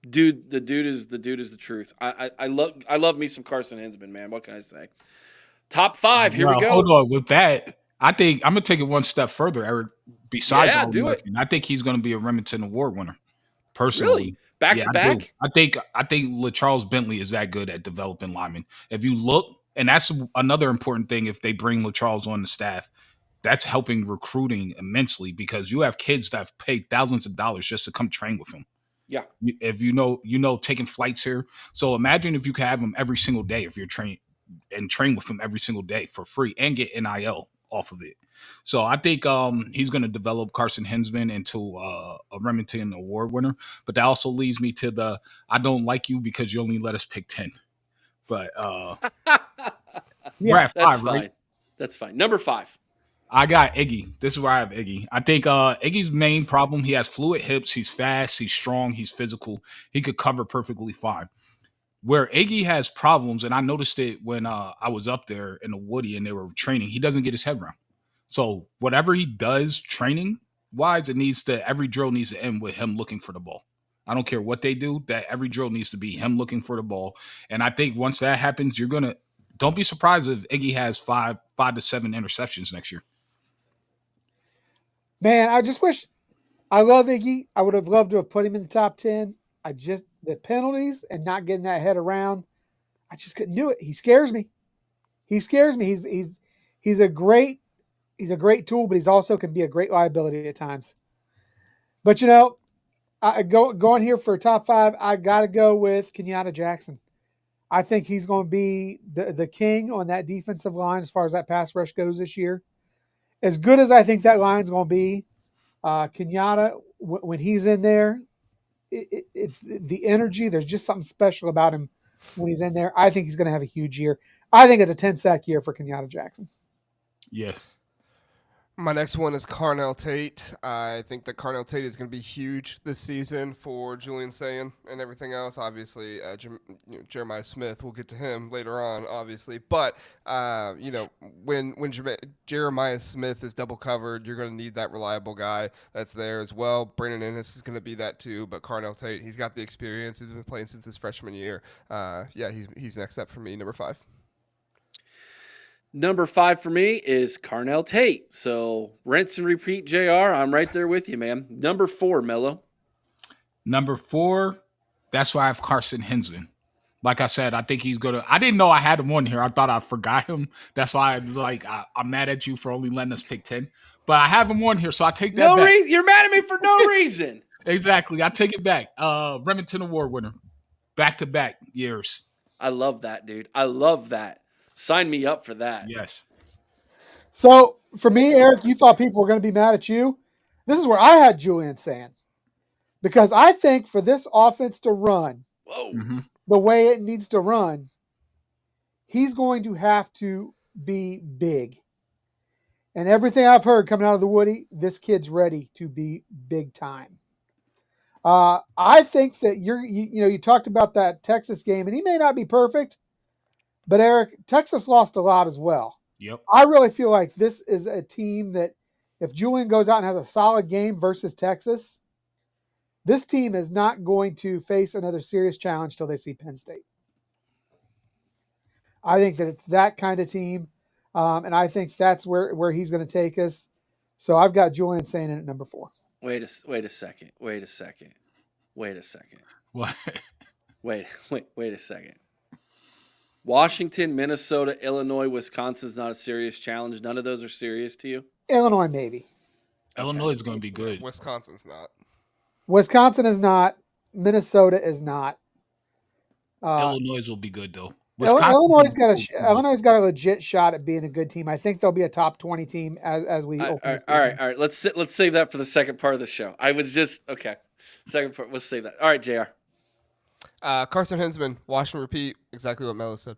Dude, the dude is the truth. I love me some Carson Hinsman, man. What can I say? Top 5. Here we go. Hold on with that. I think I'm gonna take it one step further, Eric. Besides, do it. I think he's gonna be a Remington Award winner. Personally, really, back to back. I think LaCharles Bentley is that good at developing linemen. If you look, and that's another important thing. If they bring LaCharles on the staff, that's helping recruiting immensely because you have kids that have paid thousands of dollars just to come train with him. Yeah. If you know, taking flights here. So imagine if you could have him every single day if you're train with him every single day for free and get NIL off of it. So I think he's going to develop Carson Hinsman into a Remington Award winner. But that also leads me to the I don't like you because you only let us pick 10. But we're at 5, that's fine. right? That's fine. Number 5. I got Iggy. This is where I have Iggy. I think Iggy's main problem, he has fluid hips. He's fast. He's strong. He's physical. He could cover perfectly fine. Where Iggy has problems, and I noticed it when I was up there in the Woody and they were training, he doesn't get his head around. So whatever he does training-wise, every drill needs to end with him looking for the ball. I don't care what they do, that every drill needs to be him looking for the ball. And I think once that happens, don't be surprised if Iggy has 5 to 7 interceptions next year. Man, I love Iggy. I would have loved to have put him in the top 10. The penalties and not getting that head around, I just couldn't do it. He scares me. He's a great tool, but he's also can be a great liability at times. But going here for a top 5, I got to go with Kenyatta Jackson. I think he's going to be the king on that defensive line as far as that pass rush goes this year. As good as I think that line's going to be, Kenyatta, when he's in there, it's the energy. There's just something special about him when he's in there. I think he's going to have a huge year. I think it's a 10-sack year for Kenyatta Jackson. Yeah. My next one is Carnell Tate. I think that Carnell Tate is going to be huge this season for Julian Sayin and everything else. Obviously, Jeremiah Smith, we'll get to him later on, obviously. But, when Jeremiah Smith is double covered, you're going to need that reliable guy that's there as well. Brandon Ennis is going to be that too. But Carnell Tate, he's got the experience. He's been playing since his freshman year. He's next up for me, number 5. Number 5 for me is Carnell Tate. So rinse and repeat, JR. I'm right there with you, man. Number 4, Melo. Number 4, that's why I have Carson Hinsman. Like I said, I think he's gonna. I didn't know I had him on here. I thought I forgot him. That's why I'm mad at you for only letting us pick 10. But I have him on here, so I take that back. Reason. You're mad at me for no reason. Exactly. I take it back. Remington Award winner, back-to-back years. I love that, dude. I love that. Sign me up for that. Yes. So for me, Eric, you thought people were going to be mad at you. This is where I had Julian saying, because I think for this offense to run the way it needs to run, he's going to have to be big. And everything I've heard coming out of the Woody, this kid's ready to be big time. I think that you talked about that Texas game, and he may not be perfect, but Eric, Texas lost a lot as well. Yep. I really feel like this is a team that if Julian goes out and has a solid game versus Texas, this team is not going to face another serious challenge till they see Penn State. I think that it's that kind of team, and I think that's where he's going to take us. So I've got Julian saying it at number 4. Wait a second. What? Wait a second. Washington, Minnesota, Illinois, Wisconsin's not a serious challenge. None of those are serious to you? Illinois, maybe. Illinois is going to be good. Wisconsin's not. Wisconsin is not. Minnesota is not. Illinois will be good, though. Illinois got a legit shot at being a good team. I think they'll be a top 20 team as we open the season. All right. Let's save that for the second part of the show. I was just okay. Second part. Let's save that. All right, JR. Carson Hinsman, wash and repeat. Exactly what Melo said.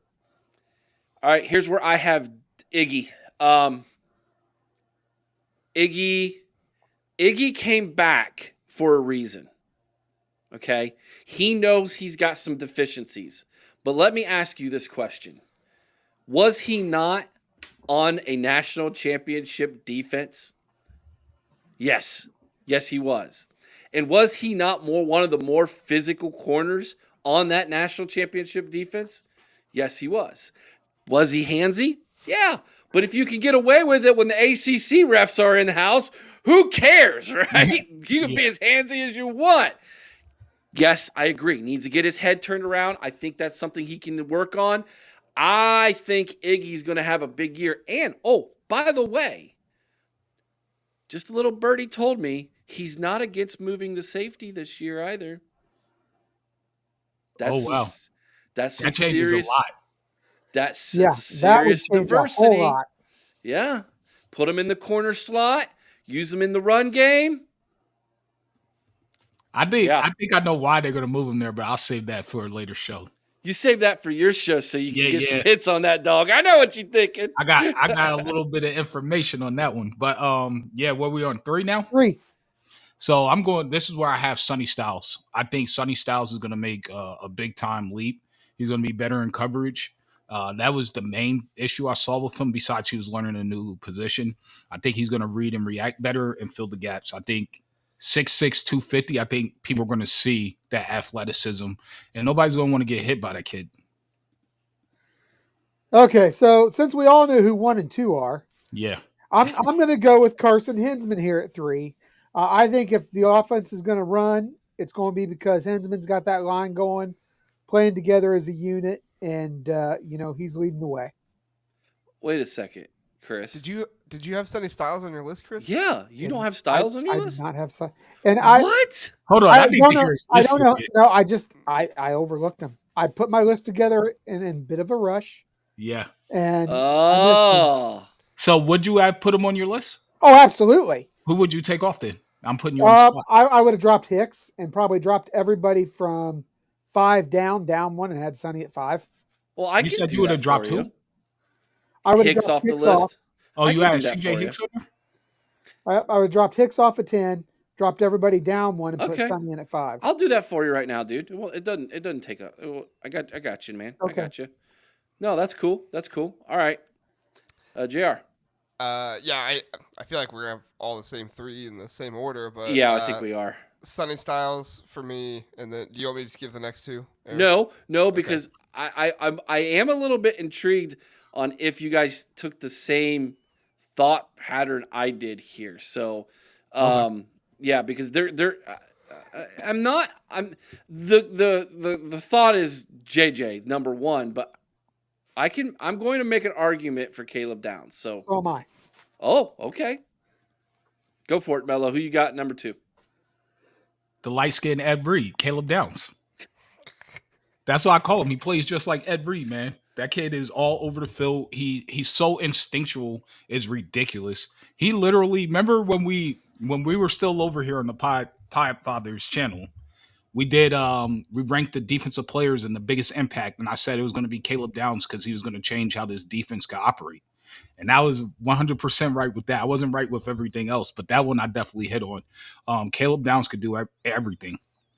All right, here's where I have Iggy. Iggy came back for a reason. Okay? He knows he's got some deficiencies. But let me ask you this question. Was he not on a national championship defense? Yes. Yes, he was. And was he not one of the more physical corners on that national championship defense? Yes, he was. Was he handsy? Yeah. But if you can get away with it when the ACC refs are in the house, who cares, right? You can be as handsy as you want. Yes, I agree. Needs to get his head turned around. I think that's something he can work on. I think Iggy's going to have a big year. And, by the way, just a little birdie told me he's not against moving the safety this year either. That's wow. That's that some changes serious. A lot. That's that serious diversity. A whole lot. Yeah, put him in the corner slot. Use him in the run game. I think I know why they're going to move him there, but I'll save that for a later show. You save that for your show so you can get some hits on that dog. I know what you're thinking. I got a little bit of information on that one, but what we on 3 now? 3. So this is where I have Sonny Styles. I think Sonny Styles is going to make a big time leap. He's going to be better in coverage. That was the main issue I saw with him, besides he was learning a new position. I think he's going to read and react better and fill the gaps. I think 6'6", 250, I think people are going to see that athleticism, and nobody's going to want to get hit by that kid. Okay, so since we all know who 1 and 2 are, I'm going to go with Carson Hinsman here at 3. I think if the offense is going to run, it's going to be because Hinsman's got that line going, playing together as a unit, and he's leading the way. Wait a second, Chris. Did you have Sonny Styles on your list, Chris? Yeah, you don't have Styles on your list? I did not have Styles. And what? Hold on, I don't know. No, I overlooked him. I put my list together in a bit of a rush. Yeah. And so would you have put him on your list? Oh, absolutely. Who would you take off then? I'm putting you on the spot. I would have dropped Hicks and probably dropped everybody from 5 down 1 and had Sonny at 5. Well, you said you would have dropped who? I would have Hicks dropped off the Hicks list. off. Oh, you had CJ Hicks on there? I would drop Hicks off at 10, dropped everybody down one, and put Okay. Sonny in at 5. I'll do that for you right now, dude. Well, it doesn't take a. I got you, man. I Okay. got you. No, that's cool. That's cool. All right. Jr. Yeah, I feel like we're gonna have all the same 3 in the same order, but Yeah, I think we are. Sunny Styles for me, and then do you want me to just give the next 2? Eric? No, because I am a little bit intrigued on if you guys took the same thought pattern I did here. So, yeah, because they're I'm the thought is JJ number 1, but I'm going to make an argument for Caleb Downs. So am I. Oh, okay. Go for it, Melo. Who you got number 2? The light-skinned Ed Reed, Caleb Downs. That's what I call him. He plays just like Ed Reed, man. That kid is all over the field. He's so instinctual, it's ridiculous. He literally, remember when we were still over here on the Podfathers channel, we did we ranked the defensive players and the biggest impact, and I said it was going to be Caleb Downs because he was going to change how this defense could operate. And I was 100% right with that. I wasn't right with everything else, but that one I definitely hit on. Caleb Downs could do everything.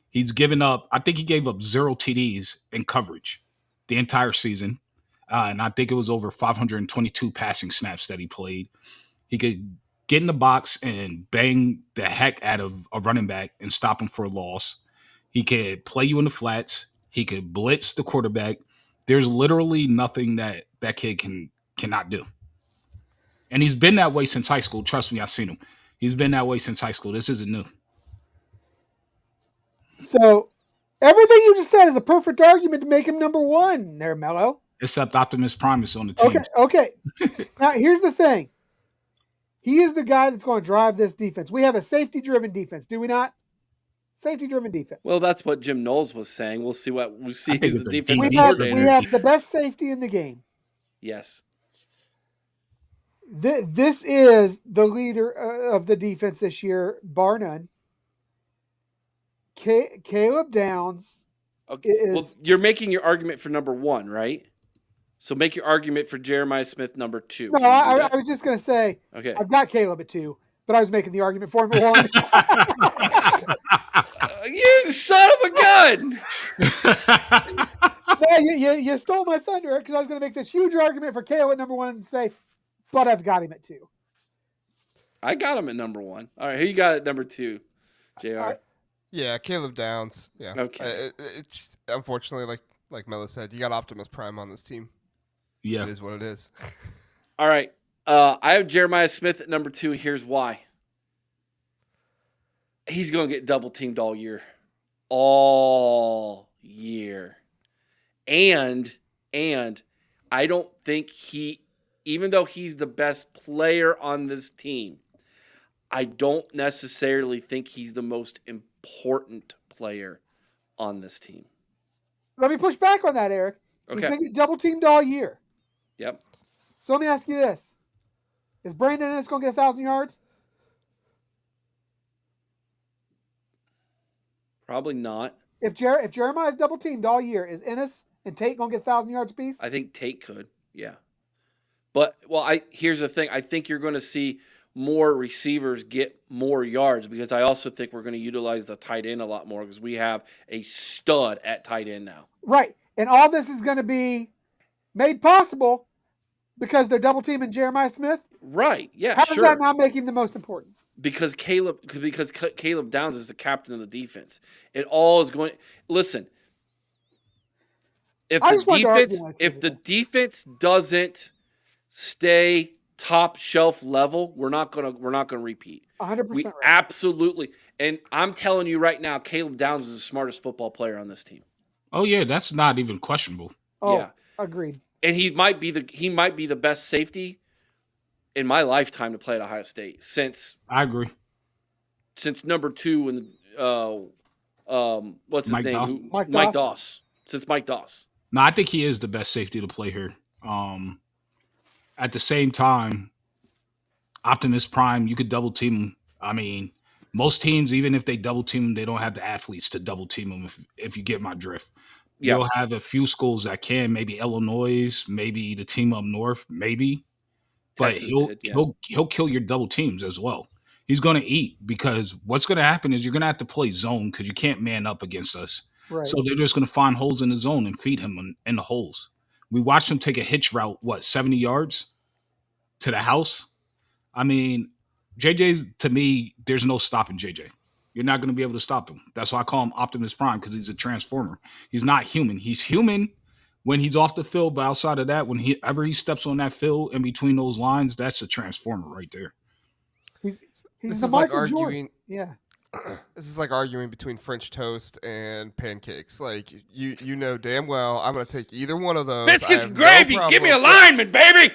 He's given up, I think he gave up 0 TDs in coverage the entire season. And I think it was over 522 passing snaps that he played. He could get in the box and bang the heck out of a running back and stop him for a loss. He could play you in the flats. He could blitz the quarterback. There's literally nothing that kid cannot do. And he's been that way since high school. Trust me, I've seen him. He's been that way since high school. This isn't new. So everything you just said is a perfect argument to make him number 1 there, Melo. Except Optimus Prime is on the team. Okay. Now, here's the thing. He is the guy that's going to drive this defense. We have a safety-driven defense, do we not? Safety-driven defense. Well, that's what Jim Knowles was saying. We'll see who's the defense we coordinator. have the best safety in the game. Yes. This is the leader of the defense this year, bar none. Caleb Downs. Okay. Well, you're making your argument for number 1, right? So make your argument for Jeremiah Smith number 2. No, I was just going to say, okay. I've got Caleb at 2, but I was making the argument for him at 1. You son of a gun! Yeah, you stole my thunder because I was going to make this huge argument for Caleb at number 1 and say, but I've got him at 2. I got him at number 1. All right, who you got at number 2, JR? Yeah, Caleb Downs. Yeah. Okay. It's unfortunately like Melo said, you got Optimus Prime on this team. Yeah. It is what it is. All right. I have Jeremiah Smith at number 2. Here's why. He's going to get double teamed all year. All year. And I don't think even though he's the best player on this team, I don't necessarily think he's the most important player on this team. Let me push back on that, Eric. Okay. He's going to get double teamed all year. Yep. So let me ask you this. Is Brandon Ennis going to get 1,000 yards? Probably not. If Jeremiah's double teamed all year, is Ennis and Tate going to get 1,000 yards apiece? I think Tate could, yeah. But, here's the thing. I think you're going to see more receivers get more yards because I also think we're going to utilize the tight end a lot more because we have a stud at tight end now. Right. And all this is going to be made possible because they're double teaming Jeremiah Smith? Right, yeah, How does that not make him the most important? Because Caleb Downs is the captain of the defense. It all is going – listen, if the defense doesn't stay top shelf level, we're not gonna repeat. 100%. We right. absolutely, and I'm telling you right now, Caleb Downs is the smartest football player on this team. Oh yeah, that's not even questionable. Oh, yeah, agreed. And he might be the best safety in my lifetime to play at Ohio State since I agree. Since number 2 in what's his Mike name? Doss. Mike Doss. Since Mike Doss. No, I think he is the best safety to play here. At the same time, Optimus Prime, you could double team him. I mean, most teams, even if they double team him, they don't have the athletes to double team him. If you get my drift, You'll have a few schools that can, maybe Illinois, maybe the team up north, maybe. But he'll kill your double teams as well. he's going to eat, because what's going to happen is you're going to have to play zone because you can't man up against us. Right. So they're just going to find holes in the zone and feed him in the holes. We watched him take a hitch route, 70 yards to the house? I mean, JJ's, to me, there's no stopping JJ. You're not going to be able to stop him. That's why I call him Optimus Prime, because he's a transformer. He's not human. He's human when he's off the field, but outside of that, whenever he steps on that field in between those lines, that's a transformer right there. He's This the is like Michael Jordan. arguing. Yeah. This is like arguing between French toast and pancakes. Like you know damn well I'm gonna take either one of those. Biscuits and gravy. Give me a lineman, baby.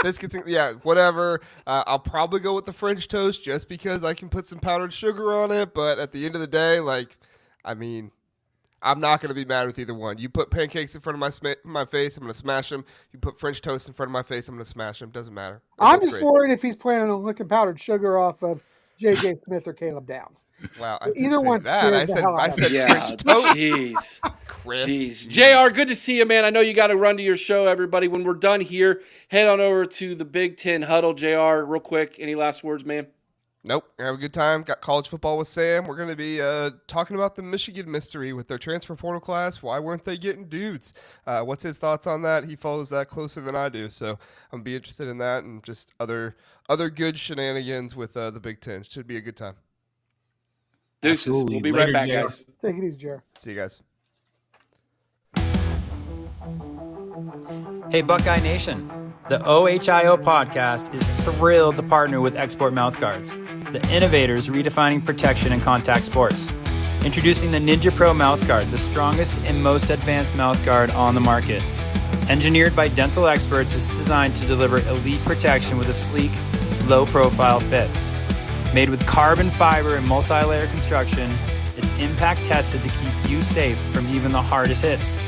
Biscuits and whatever. I'll probably go with the French toast just because I can put some powdered sugar on it. But at the end of the day, I'm not going to be mad with either one. You put pancakes in front of my face, I'm going to smash them. You put French toast in front of my face, I'm going to smash them. Doesn't matter. I'm just worried if he's planning on licking powdered sugar off of J.J. Smith or Caleb Downs. Wow, I either one. I said French toast. Jeez. Chris. Jeez. JR, good to see you, man. I know you got to run to your show, everybody. When we're done here, head on over to the Big Ten Huddle. JR, real quick, any last words, man? Nope. Have a good time. Got college football with Sam. We're going to be talking about the Michigan mystery with their transfer portal class. Why weren't they getting dudes? What's his thoughts on that? He follows that closer than I do. So I'm going to be interested in that and just other good shenanigans with the Big Ten. Should be a good time. Deuces. Absolutely. We'll be Later, right back, JR. guys. Take it easy, Jared. See you guys. Hey, Buckeye Nation. The OHIO podcast is thrilled to partner with Export Mouthguards, the innovators redefining protection in contact sports. Introducing the Ninja Pro Mouthguard, the strongest and most advanced mouthguard on the market. Engineered by dental experts, it's designed to deliver elite protection with a sleek, low-profile fit. Made with carbon fiber and multi-layer construction, it's impact tested to keep you safe from even the hardest hits.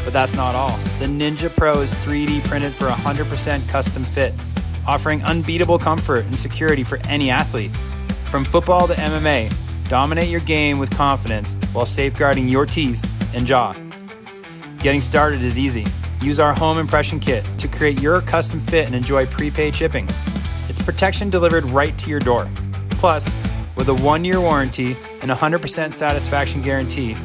But that's not all. The Ninja Pro is 3D printed for 100% custom fit, offering unbeatable comfort and security for any athlete. From football to MMA, dominate your game with confidence while safeguarding your teeth and jaw. Getting started is easy. Use our home impression kit to create your custom fit and enjoy prepaid shipping. It's protection delivered right to your door. Plus, with a 1-year warranty and 100% satisfaction guarantee,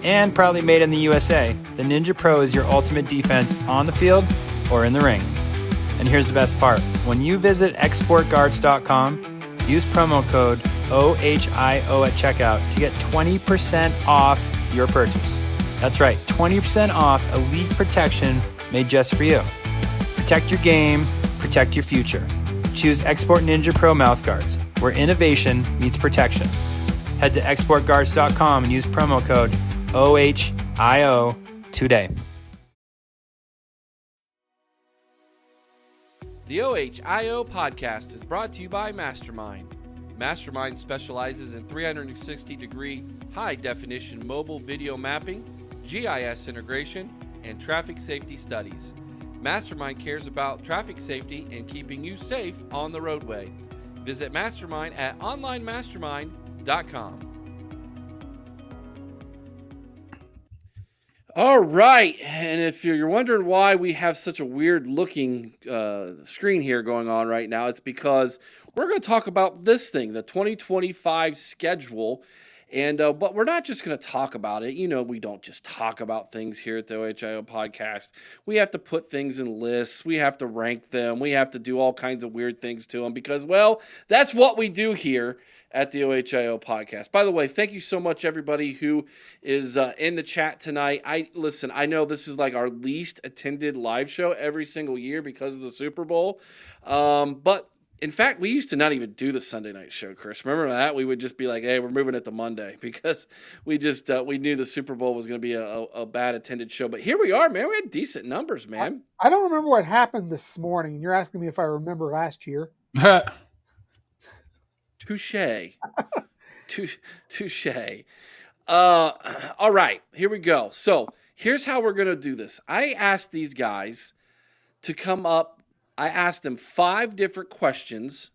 and proudly made in the USA, the Ninja Pro is your ultimate defense on the field or in the ring. And here's the best part. When you visit exportguards.com, use promo code OHIO at checkout to get 20% off your purchase. That's right, 20% off elite protection made just for you. Protect your game, protect your future. Choose Export Ninja Pro Mouthguards, where innovation meets protection. Head to exportguards.com and use promo code OHIO today. The OHIO podcast is brought to you by Mastermind. Mastermind specializes in 360-degree high-definition mobile video mapping, GIS integration, and traffic safety studies. Mastermind cares about traffic safety and keeping you safe on the roadway. Visit Mastermind at onlinemastermind.com. All right, and if you're wondering why we have such a weird looking screen here going on right now, it's because we're going to talk about this thing, the 2025 schedule. And but we're not just going to talk about it. You know, we don't just talk about things here at the OHIO podcast. We have to put things in lists. We have to rank them. We have to do all kinds of weird things to them because, well, that's what we do here at the OHIO podcast. By the way, thank you so much, everybody who is in the chat tonight. I know this is like our least attended live show every single year because of the Super Bowl. But in fact, we used to not even do the Sunday night show, Chris. Remember that? We would just be like, hey, we're moving it to Monday because we just we knew the Super Bowl was going to be a bad attended show. But here we are, man. We had decent numbers, man. I don't remember what happened this morning. You're asking me if I remember last year. Touche. Touche. All right, here we go. So here's how we're going to do this. I asked these guys to come up. I asked them 5 different questions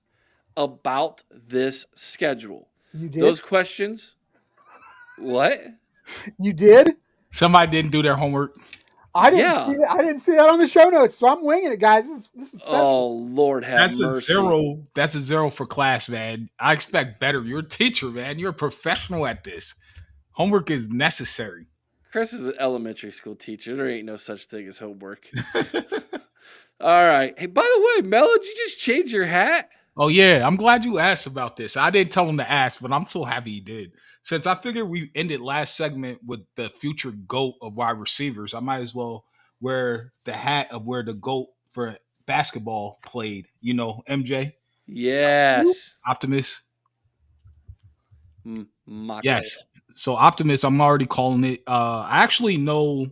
about this schedule. You did? Those questions. What? You did? Somebody didn't do their homework. I didn't Yeah. see that. I didn't see that on the show notes, so I'm winging it, guys. This is special. Oh, Lord have That's mercy. a zero. That's a zero for class, man. I expect better. You're a teacher, man. You're a professional at this. Homework is necessary. Chris is an elementary school teacher. There ain't no such thing as homework. All right. Hey, by the way, Melo, did you just change your hat? Oh, yeah. I'm glad you asked about this. I didn't tell him to ask, but I'm so happy he did. Since I figured we ended last segment with the future GOAT of wide receivers, I might as well wear the hat of where the GOAT for basketball played. You know, MJ? Yes. Optimus? My Yes. God. So Optimus, I'm already calling it. I actually know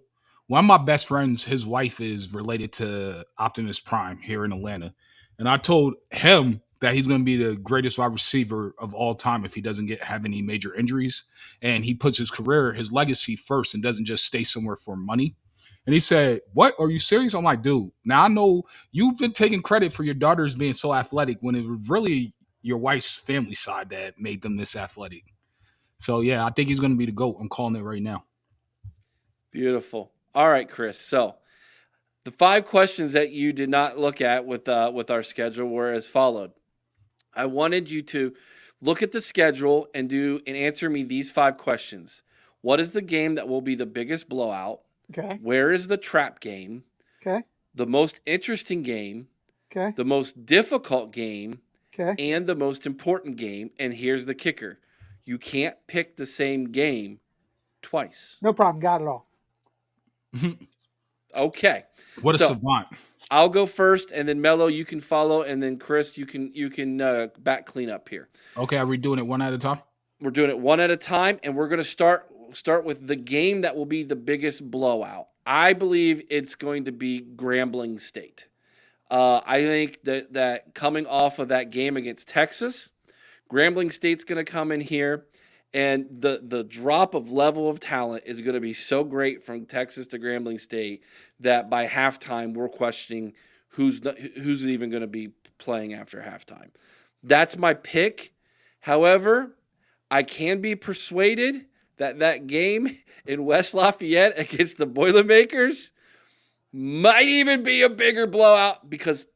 one of my best friends, his wife is related to Optimus Prime here in Atlanta. And I told him that he's going to be the greatest wide receiver of all time if he doesn't have any major injuries. And he puts his career, his legacy first and doesn't just stay somewhere for money. And he said, "What? Are you serious?" I'm like, dude, now I know you've been taking credit for your daughters being so athletic when it was really your wife's family side that made them this athletic. So, yeah, I think he's going to be the GOAT. I'm calling it right now. Beautiful. All right, Chris. So the 5 questions that you did not look at with our schedule were as followed. I wanted you to look at the schedule and answer me these 5 questions. What is the game that will be the biggest blowout? Okay. Where is the trap game? Okay. The most interesting game? Okay. The most difficult game? Okay. And the most important game. And here's the kicker. You can't pick the same game twice. No problem. Got it all. Okay. What a savant. I'll go first, and then Melo, you can follow, and then Chris, you can back clean up here. Okay, are we doing it one at a time? We're doing it one at a time, and we're going to start with the game that will be the biggest blowout. I believe it's going to be Grambling State. I think that coming off of that game against Texas, Grambling State's going to come in here, and the drop of level of talent is going to be so great from Texas to Grambling State that by halftime we're questioning who's even going to be playing after halftime. That's my pick. However, I can be persuaded that game in West Lafayette against the Boilermakers might even be a bigger blowout because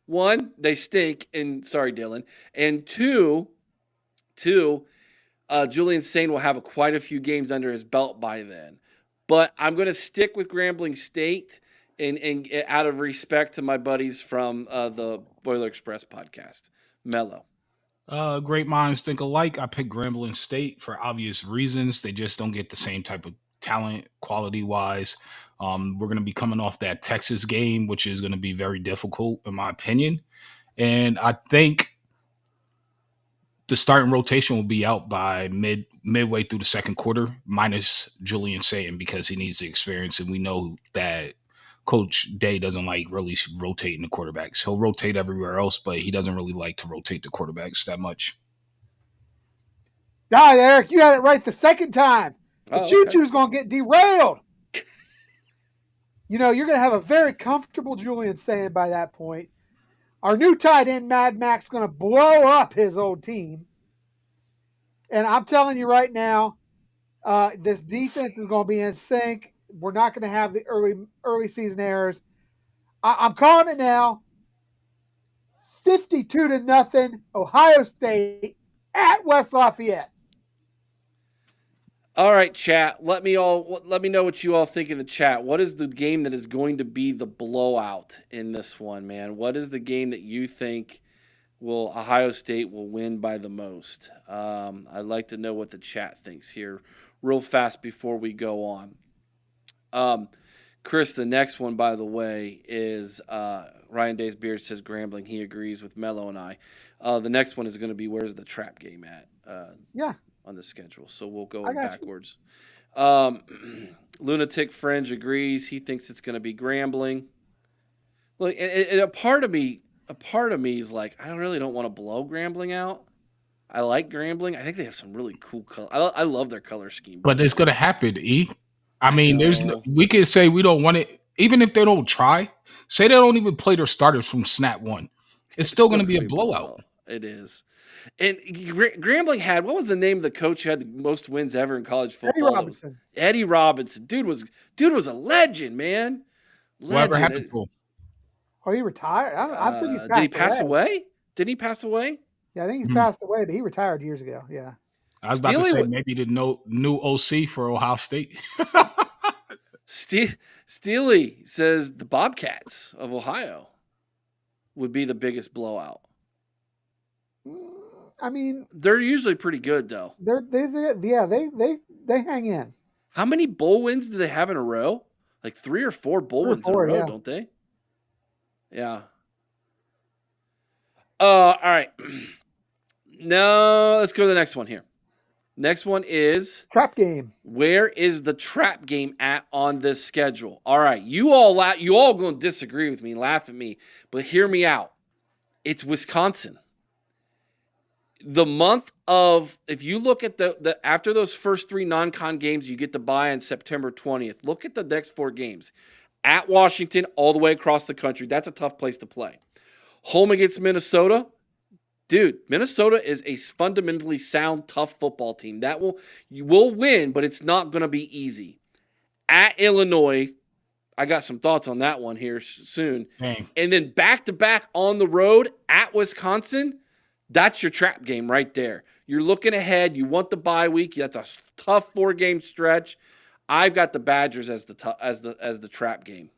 1, they stink, and sorry, Dylan, and 2, Julian Sain will have quite a few games under his belt by then. But I'm going to stick with Grambling State and out of respect to my buddies from the Boiler Express podcast. Melo. Great minds think alike. I picked Grambling State for obvious reasons. They just don't get the same type of talent quality-wise. We're going to be coming off that Texas game, which is going to be very difficult, in my opinion. And I think the starting rotation will be out by midway through the second quarter, minus Julian Sain because he needs the experience, and we know that Coach Day doesn't like really rotating the quarterbacks. He'll rotate everywhere else, but he doesn't really like to rotate the quarterbacks that much. All right, Eric, you had it right the second time. The choo-choo's going to get derailed. You know, you're going to have a very comfortable Julian Sain by that point. Our new tight end, Mad Max, going to blow up his old team. And I'm telling you right now, this defense is going to be in sync. We're not going to have the early season errors. I'm calling it now. 52-0, Ohio State at West Lafayette. All right, chat. Let me know what you all think in the chat. What is the game that is going to be the blowout in this one, man? What is the game that you think Ohio State will win by the most? I'd like to know what the chat thinks here real fast before we go on. Chris, the next one, by the way, is Ryan Daysbeard says Grambling. He agrees with Melo and I. The next one is going to be where's the trap game at? On the schedule. So we'll go backwards. Lunatic Fringe agrees. He thinks it's going to be Grambling. Look, and a part of me is like, I really don't want to blow Grambling out. I like Grambling. I think they have some really cool color. I love their color scheme. But it's going to happen, E. I mean, we can say we don't want it, even if they don't try. Say they don't even play their starters from snap one. It's still going to be a blowout. It is. And Grambling had, what was the name of the coach who had the most wins ever in college Eddie football? Robinson. Eddie Robinson. Dude was a legend, man. Whatever Legend. happened to him? Oh, he retired. I think he's passed Did he pass away? Didn't he pass away? Yeah, I think he's passed away, but he retired years ago. Yeah. I was about to say maybe the new OC for Ohio State. Steely says the Bobcats of Ohio would be the biggest blowout. I mean, they're usually pretty good though. They hang in. How many bowl wins do they have in a row? Like 3 or 4 bowl wins in a row, don't they? Yeah. All right. No, let's go to the next one here. Next one is trap game. Where is the trap game at on this schedule? All right, you all going to disagree with me, laugh at me, but hear me out. It's Wisconsin. The month of, if you look at the after those first 3 non-con games, you get the bye on September 20th. Look at the next 4 games. At Washington, all the way across the country. That's a tough place to play. Home against Minnesota. Dude, Minnesota is a fundamentally sound, tough football team. You will win, but it's not going to be easy. At Illinois, I got some thoughts on that one here soon. Dang. And then back-to-back on the road at Wisconsin, that's your trap game right there. You're looking ahead. You want the bye week. That's a tough 4-game stretch. I've got the Badgers as the trap game.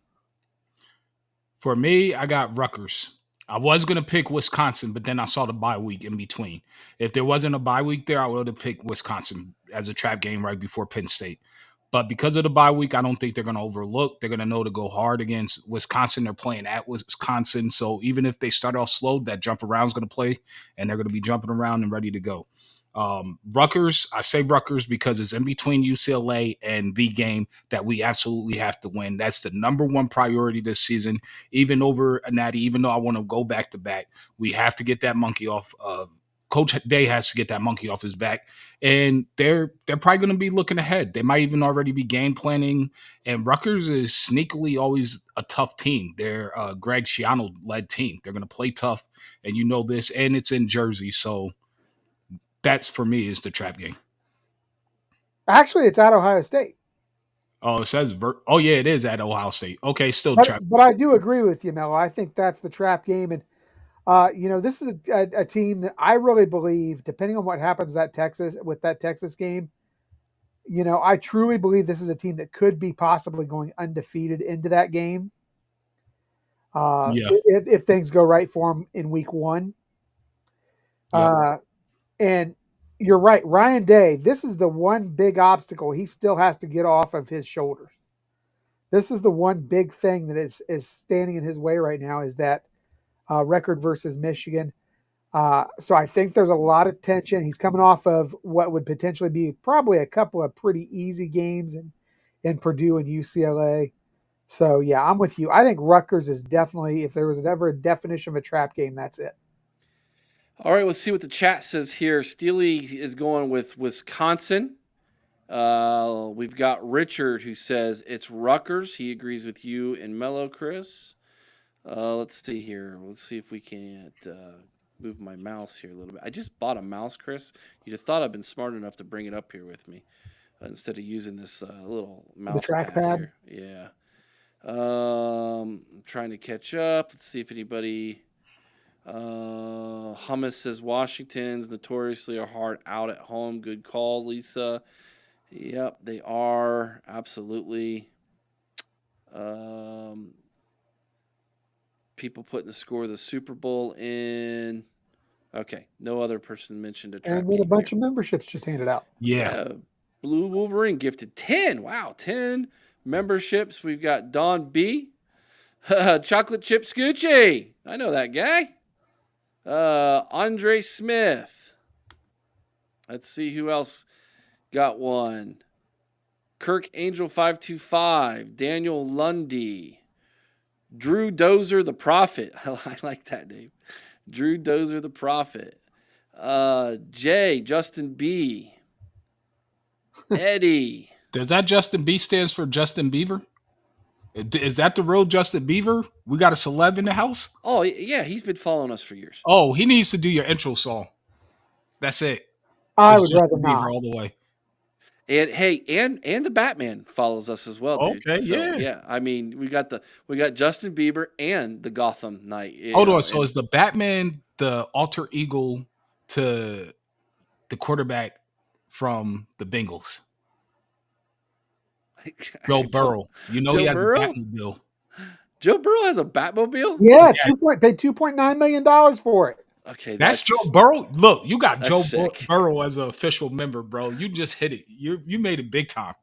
For me, I got Rutgers. I was going to pick Wisconsin, but then I saw the bye week in between. If there wasn't a bye week there, I would have picked Wisconsin as a trap game right before Penn State. But because of the bye week, I don't think they're going to overlook. They're going to know to go hard against Wisconsin. They're playing at Wisconsin. So even if they start off slow, that jump around is going to play, and they're going to be jumping around and ready to go. Rutgers, I say Rutgers because it's in between UCLA and the game that we absolutely have to win. That's the number one priority this season, even over a natty, even though I want to go back to back. We have to get that monkey off. Coach Day has to get that monkey off his back, and they're probably going to be looking ahead. They might even already be game planning, and Rutgers is sneakily always a tough team. They're a Greg Schiano-led team. They're going to play tough, and you know this, and it's in Jersey, so that's, for me, is the trap game. Actually, it's at Ohio State. Oh, it says it is at Ohio State. Okay, still trap. But I do agree with you, Melo. I think that's the trap game. And, this is a team that I really believe, depending on what happens with that Texas game, I truly believe this is a team that could be possibly going undefeated into that game. If things go right for them in week 1. Yeah. And you're right, Ryan Day, this is the one big obstacle he still has to get off of his shoulders. This is the one big thing that is standing in his way right now, is that record versus Michigan. So I think there's a lot of tension. He's coming off of what would potentially be probably a couple of pretty easy games in Purdue and UCLA. So, yeah, I'm with you. I think Rutgers is definitely, if there was ever a definition of a trap game, that's it. All right, let's see what the chat says here. Steely is going with Wisconsin. We've got Richard who says it's Rutgers. He agrees with you and Melo, Chris. Let's see here. Let's see if we can't move my mouse here a little bit. I just bought a mouse, Chris. You'd have thought I'd been smart enough to bring it up here with me instead of using this little mouse. The trackpad? Yeah. I'm trying to catch up. Let's see if anybody... Hummus says Washington's notoriously are hard out at home. Good call, Lisa. Yep, they are. Absolutely. People putting the score of the Super Bowl in. Okay, no other person mentioned a trap and then a bunch of memberships just handed out. Yeah. Blue Wolverine gifted 10. Wow, 10 memberships. We've got Don B. Chocolate Chip Scoochie. I know that guy. Andre Smith. Let's see who else got one. Kirk Angel 525. Daniel Lundy. Drew Dozer the Prophet. I like that name. Drew Dozer the Prophet. Jay, Justin B. Eddie. Does that Justin B stands for Justin Beaver? Is that the real Justin Beaver? We got a celeb in the house? Oh, yeah. He's been following us for years. Oh, he needs to do your intro song. That's it. I It's would Justin rather Bieber not. all the way. And hey, and the Batman follows us as well, dude. Okay, So yeah. I mean, we got Justin Bieber and the Gotham Knight. Hold on. So is the Batman the alter ego to the quarterback from the Bengals? Joe Burrow. You know he Joe has a Burrow? Batmobile. Joe Burrow has a Batmobile? Yeah, Yeah. paid $2.9 million for it. Okay, That's Joe Burrow. Look, you got that's Joe sick. Burrow as an official member, bro. You just hit it. You made it big time.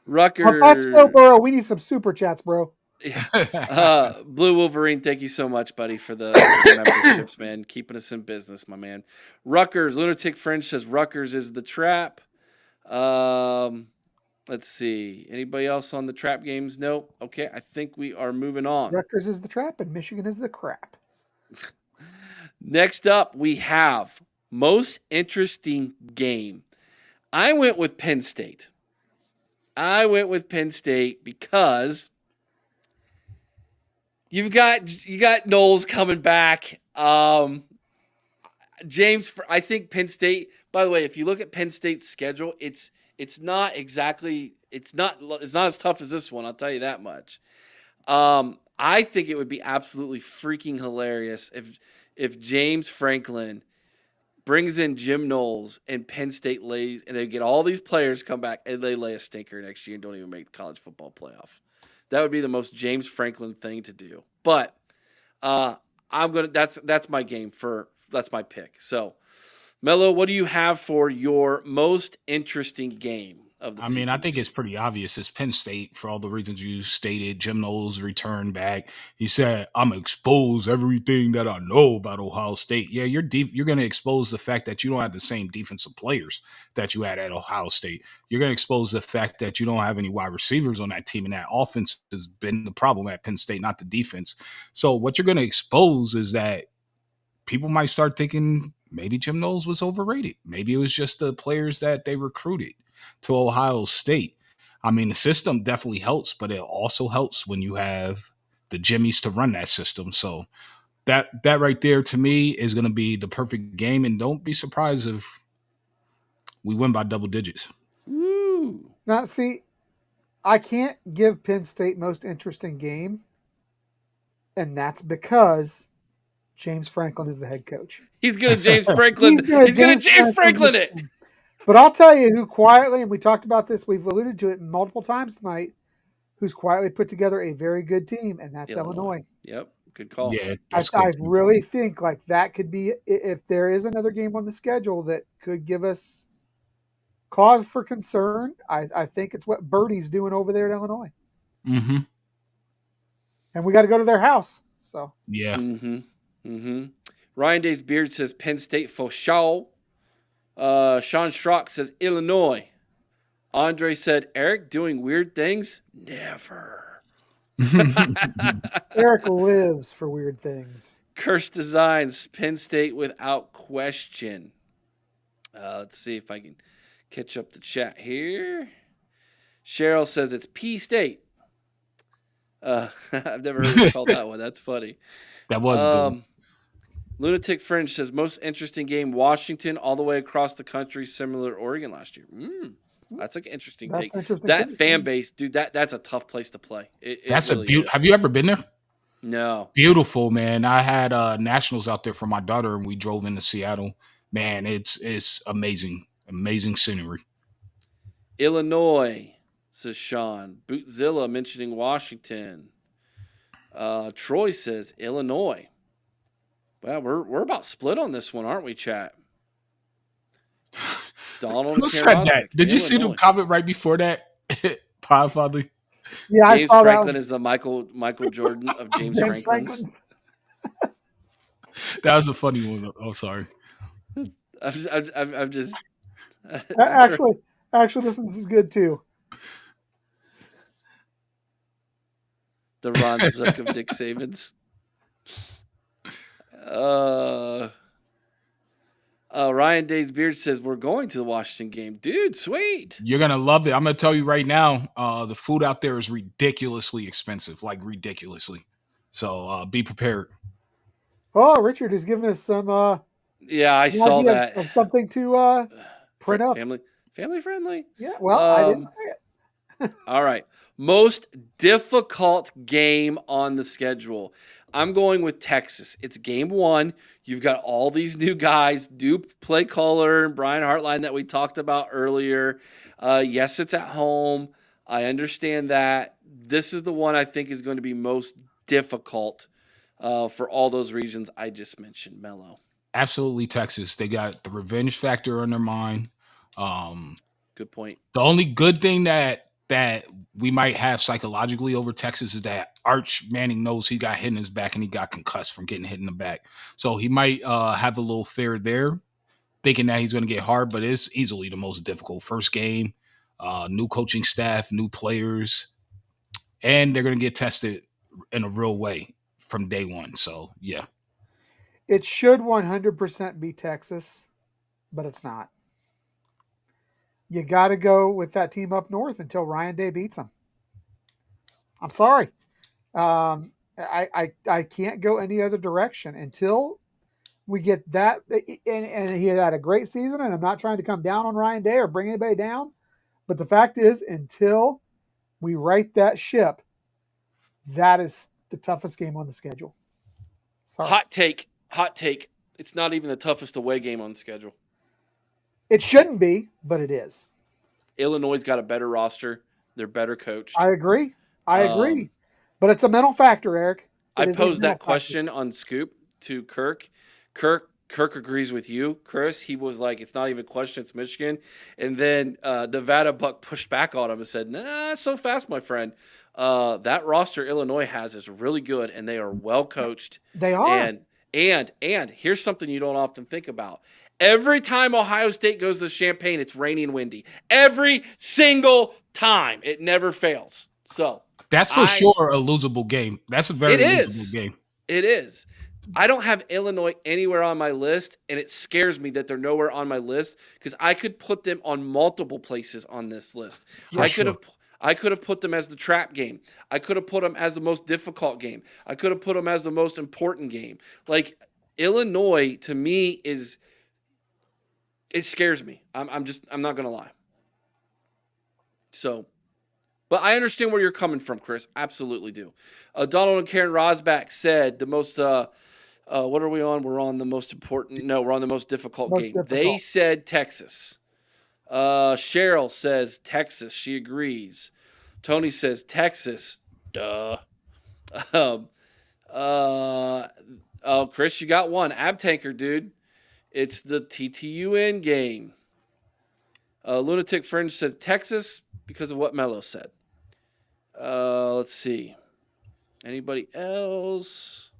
Well, if that's Joe Rucker. Burrow, we need some super chats, bro. Yeah. Blue Wolverine, thank you so much, buddy, for the memberships, man. Keeping us in business, my man. Rutgers, Lunatic Fringe says Rutgers is the trap. Let's see. Anybody else on the trap games? Nope. Okay, I think we are moving on. Rutgers is the trap and Michigan is the crap. Next up, we have most interesting game. I went with Penn State. Because you got Knowles coming back. James, I think Penn State. By the way, if you look at Penn State's schedule, it's not as tough as this one. I'll tell you that much. I think it would be absolutely freaking hilarious if James Franklin brings in Jim Knowles and Penn State lays, and they get all these players come back and they lay a stinker next year and don't even make the college football playoff. That would be the most James Franklin thing to do. But that's my game that's my pick. So, Melo, what do you have for your most interesting game of the season? I think it's pretty obvious. It's Penn State for all the reasons you stated. Jim Knowles returned back. He said, "I'm expose everything that I know about Ohio State." Yeah, you're going to expose the fact that you don't have the same defensive players that you had at Ohio State. You're going to expose the fact that you don't have any wide receivers on that team, and that offense has been the problem at Penn State, not the defense. So what you're going to expose is that people might start thinking maybe Jim Knowles was overrated. Maybe it was just the players that they recruited to Ohio State. I mean, the system definitely helps, but it also helps when you have the Jimmies to run that system. So that right there to me is going to be the perfect game. And don't be surprised if we win by double digits. Woo. Now, see, I can't give Penn State most interesting game, and that's because James Franklin is the head coach. He's going to James Franklin. He's going to James Franklin it. But I'll tell you who quietly, and we talked about this, we've alluded to it multiple times tonight, who's quietly put together a very good team, and that's Illinois. Yep, good call. Yeah, I really think like that could be, if there is another game on the schedule that could give us cause for concern, I think it's what Birdie's doing over there at Illinois. Mm-hmm. And we got to go to their house. So yeah. Mm-hmm. Mm-hmm. Ryan Day's Beard says Penn State for sure. Sean Schrock says Illinois. Andre said Eric doing weird things? Never. Eric lives for weird things. Curse Designs, Penn State without question. Let's see if I can catch up the chat here. Cheryl says it's P State. I've never heard it called that one. That's funny. That was good. Lunatic Fringe says most interesting game, Washington all the way across the country, similar to Oregon last year. That's like an interesting take. That fan base, dude, that's a tough place to play. That's really a beautiful. Have you ever been there? No. Beautiful, man. I had nationals out there for my daughter, and we drove into Seattle. Man, it's amazing, amazing scenery. Illinois, says Sean. Bootzilla mentioning Washington. Troy says Illinois. Well, we're about split on this one, aren't we, chat? Donald. Who said that? Did you see the comment right before that, Podfather? Yeah, James I saw Franklin that. Is the Michael Jordan of James Franklin's. That was a funny one. Oh, sorry. I'm just. Actually, this is good too. The Ron Zook of Dick Saban's. Ryan Day's Beard says we're going to the Washington game. Dude, sweet. You're going to love it. I'm going to tell you right now, the food out there is ridiculously expensive, like ridiculously. So be prepared. Oh, Richard is giving us some Yeah, I saw idea that. of something to print up. Family friendly. Yeah, well, I didn't say it. All right. Most difficult game on the schedule. I'm going with Texas. It's game 1. You've got all these new guys, Duke play caller and Brian Hartline that we talked about earlier. Yes, it's at home. I understand that. This is the one I think is going to be most difficult for all those reasons I just mentioned, Melo. Absolutely, Texas. They got the revenge factor on their mind. Um, Good point. the only good thing that we might have psychologically over Texas is that Arch Manning knows he got hit in his back and he got concussed from getting hit in the back. So he might have a little fear there, thinking that he's going to get hard, but it's easily the most difficult. First game, new coaching staff, new players, and they're going to get tested in a real way from day one. So, yeah. It should 100% be Texas, but it's not. You got to go with that team up north until Ryan Day beats them. I'm sorry. I can't go any other direction until we get that. And he had a great season, and I'm not trying to come down on Ryan Day or bring anybody down. But the fact is, until we right that ship, that is the toughest game on the schedule. Sorry. Hot take. It's not even the toughest away game on the schedule. It shouldn't be, but it is. Illinois' got a better roster. They're better coached. I agree. But it's a mental factor, Eric. I posed that question on Scoop to Kirk. Kirk agrees with you, Chris. He was like, it's not even a question, it's Michigan. And then Nevada Buck pushed back on him and said, nah, so fast, my friend. That roster Illinois has is really good, and they are well coached. They are. And here's something you don't often think about. Every time Ohio State goes to Champaign, it's rainy and windy. Every single time. It never fails. So that's for sure a losable game. That's a very losable game. It is. I don't have Illinois anywhere on my list, and it scares me that they're nowhere on my list because I could put them on multiple places on this list. I could have put them as the trap game. I could have put them as the most difficult game. I could have put them as the most important game. Like Illinois to me it scares me. I'm not gonna lie. So, but I understand where you're coming from, Chris. Absolutely do. Donald and Karen Rosbach said the most. What are we on? We're on the most important. No, we're on the most difficult game. Difficult. They said Texas. Cheryl says Texas. She agrees. Tony says Texas. Duh. Chris, you got one. Ab Tanker, dude. It's the TTUN game. Lunatic Fringe says Texas because of what Melo said. Let's see. Anybody else?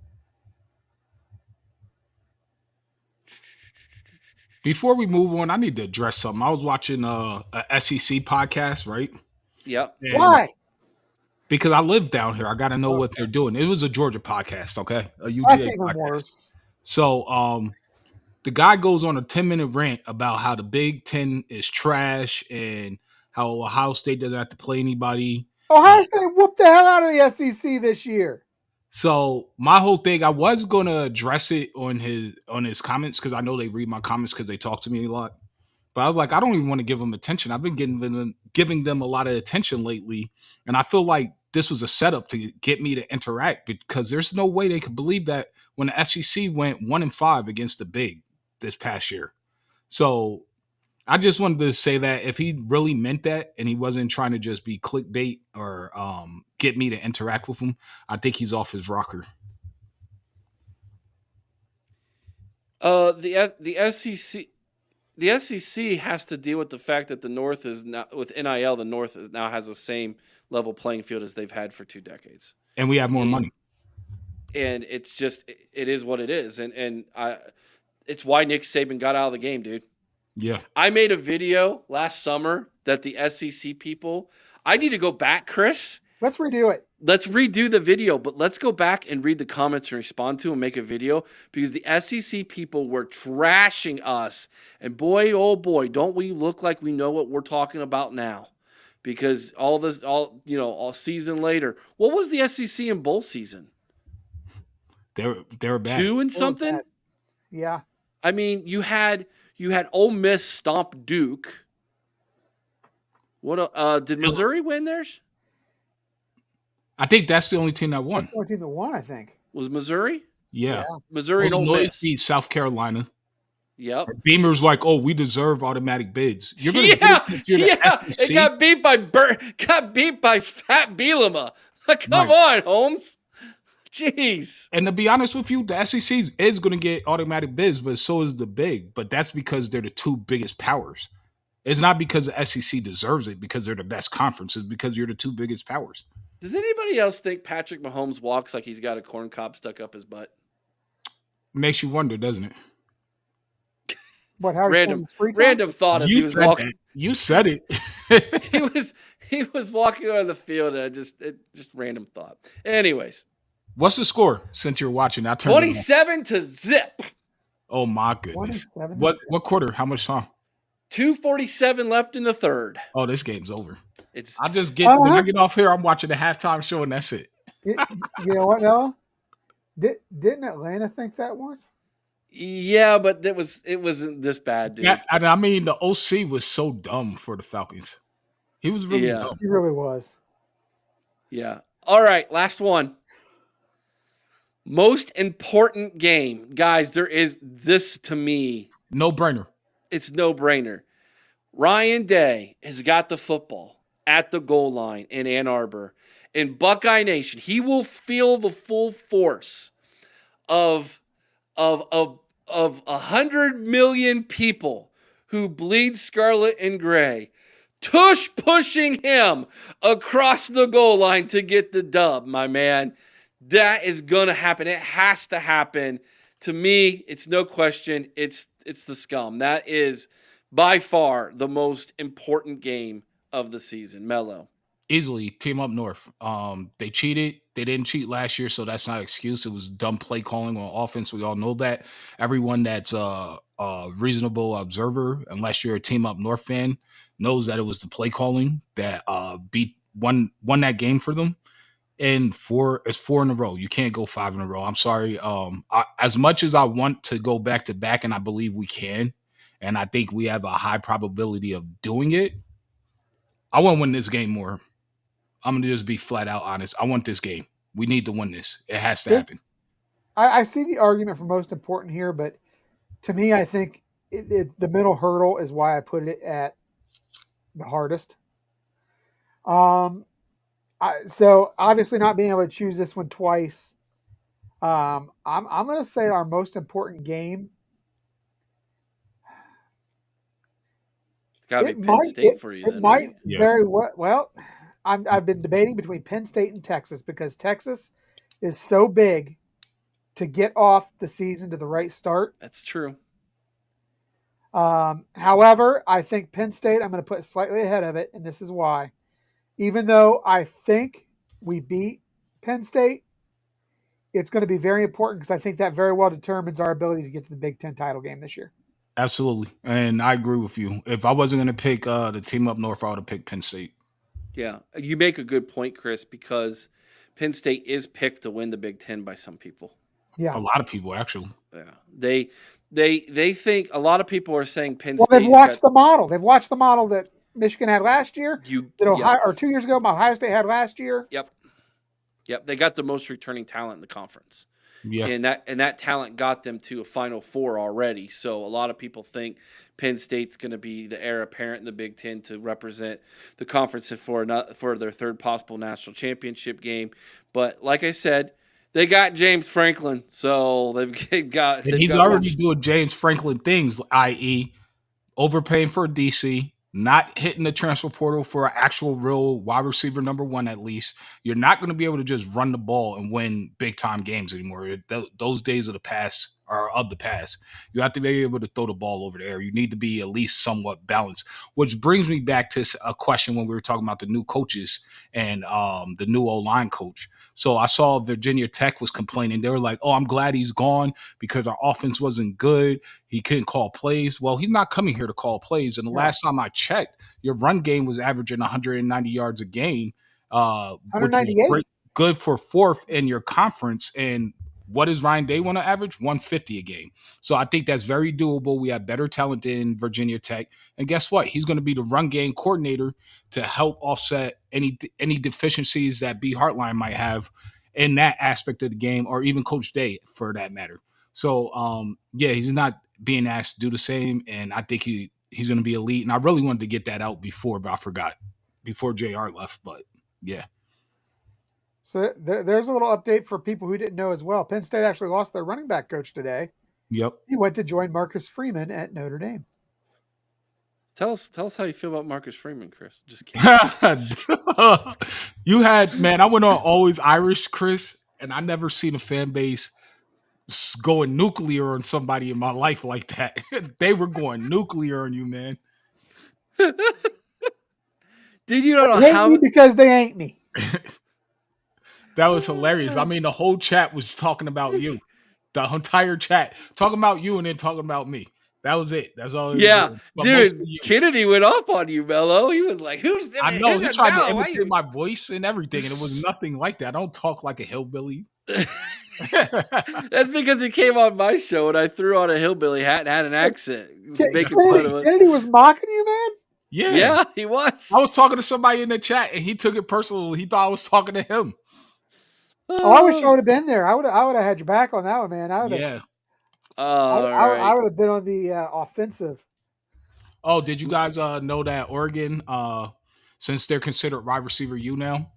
Before we move on, I need to address something. I was watching a SEC podcast, right? Yep. And why? Because I live down here. I got to know what they're doing. It was a Georgia podcast, okay? A UGA podcast. So, the guy goes on a 10-minute rant about how the Big Ten is trash and how Ohio State doesn't have to play anybody. Ohio State whooped the hell out of the SEC this year. So my whole thing, I was going to address it on his comments because I know they read my comments because they talk to me a lot. But I was like, I don't even want to give them attention. I've been giving them a lot of attention lately. And I feel like this was a setup to get me to interact because there's no way they could believe that when the SEC went 1-5 against the Big this past year. So I just wanted to say that if he really meant that and he wasn't trying to just be clickbait or get me to interact with him, I think he's off his rocker. The SEC has to deal with the fact that the North is now with NIL. The North now has the same level playing field as they've had for 2 decades, and we have more money. And it's just it is what it is, it's why Nick Saban got out of the game, dude. Yeah. I made a video last summer that the SEC people, I need to go back, Chris. Let's redo it. Let's redo the video, but let's go back and read the comments and respond to and make a video because the SEC people were trashing us. And boy, oh boy, don't we look like we know what we're talking about now. Because all season later, what was the SEC in bowl season? They were bad. 2 and something? Yeah. I mean, you had Ole Miss stomp Duke. What did Missouri win theirs? I think that's the only team that won. That's the only team that won, I think. Was Missouri? Yeah. Missouri and Ole Illinois Miss. beat South Carolina. Yep. Beamer's like, oh, we deserve automatic bids. You're gonna It got beat by Fat Bielema. Come on, Holmes. Jeez. And to be honest with you, the SEC is going to get automatic bids, but so is the Big. But that's because they're the two biggest powers. It's not because the SEC deserves it because they're the best conference. It's because you're the two biggest powers. Does anybody else think Patrick Mahomes walks like he's got a corn cob stuck up his butt? Makes you wonder, doesn't it? What? How random thought as he was walking. You said it. he was walking on the field. And just random thought. Anyways, what's the score since you're watching? 27-0. Oh my goodness! What quarter? How much time? 2:47 left in the third. Oh, this game's over. I just get when I get off here, I'm watching the halftime show, and that's it. You know what, Noah? Didn't Atlanta think that was? Yeah, but it wasn't this bad, dude. Yeah, and I mean the OC was so dumb for the Falcons. He was really dumb. He really was. Yeah. All right, last one. Most important game, guys. There is this to me. No brainer. It's no brainer. Ryan Day has got the football at the goal line in Ann Arbor. In Buckeye Nation, he will feel the full force of 100 million people who bleed scarlet and gray, tush pushing him across the goal line to get the dub, my man. That is going to happen. It has to happen. To me, it's no question. It's the scum. That is by far the most important game of the season. Melo. Easily, team up north. They cheated. They didn't cheat last year, so that's not an excuse. It was dumb play calling on offense. We all know that. Everyone that's a reasonable observer, unless you're a team up north fan, knows that it was the play calling that won that game for them. And it's 4 in a row. You can't go 5 in a row. I'm sorry. As much as I want to go back to back, and I believe we can, and I think we have a high probability of doing it, I want to win this game more. I'm going to just be flat out honest. I want this game. We need to win this. It has to happen. I see the argument for most important here, but to me, I think the middle hurdle is why I put it at the hardest. So obviously not being able to choose this one twice. I'm going to say our most important game. It's got to be Penn State for you. It might very well. I've been debating between Penn State and Texas because Texas is so big to get off the season to the right start. That's true. However, I think Penn State, I'm going to put slightly ahead of it, and this is why. Even though I think we beat Penn State, it's going to be very important because I think that very well determines our ability to get to the Big Ten title game this year. Absolutely. And I agree with you. If I wasn't going to pick the team up north, I would have picked Penn State. Yeah, you make a good point, Chris, because Penn State is picked to win the Big Ten by some people. Yeah, a lot of people actually. Yeah, they think a lot of people are saying Penn State. Well, they've watched the model. They've watched the model that Michigan had last year. Or 2 years ago, Ohio State had last year. Yep. They got the most returning talent in the conference. Yeah, and that talent got them to a Final Four already. So a lot of people think Penn State's going to be the heir apparent in the Big Ten to represent the conference for their third possible national championship game. But like I said, they got James Franklin, so they've got. He's already doing James Franklin things, i.e., overpaying for a DC. Not hitting the transfer portal for an actual real wide receiver number one, at least. You're not going to be able to just run the ball and win big-time games anymore. Those days of the past are of the past. You have to be able to throw the ball over the air. You need to be at least somewhat balanced, which brings me back to a question when we were talking about the new coaches and the new O-line coach. So I saw Virginia Tech was complaining. They were like, oh, I'm glad he's gone because our offense wasn't good. He couldn't call plays. Well, he's not coming here to call plays. And the last time I checked, your run game was averaging 190 yards a game, which was good for fourth in your conference. And what does Ryan Day want to average? 150 a game. So I think that's very doable. We have better talent than Virginia Tech. And guess what? He's going to be the run game coordinator to help offset any deficiencies that B Hartline might have in that aspect of the game, or even Coach Day for that matter. So yeah, he's not being asked to do the same, and I think he's going to be elite. And I really wanted to get that out before, but I forgot before JR left. But yeah. So there's a little update for people who didn't know as well. Penn State actually lost their running back coach today. Yep. He went to join Marcus Freeman at Notre Dame. Tell us how you feel about Marcus Freeman, Chris. Just kidding. You had, man, I went on Always Irish, Chris, and I never seen a fan base going nuclear on somebody in my life like that. They were going nuclear on you, man. Did you don't know Hate how me because they ain't me. That was hilarious. I mean, the whole chat was talking about you. The entire chat talking about you and then talking about me. That was it. That's all. Yeah, dude, Kennedy went off on you, Melo. He was like, "Who's?" I know he tried to imitate my voice and everything, and it was nothing like that. I don't talk like a hillbilly. That's because he came on my show and I threw on a hillbilly hat and had an accent, making fun of it. Kennedy was mocking you, man. Yeah, he was. I was talking to somebody in the chat and he took it personal. He thought I was talking to him. Oh, I wish I would have been there. I would have had your back on that one, man. I would have. I would have been on the offensive. Oh, did you guys know that Oregon, since they're considered wide receiver U now,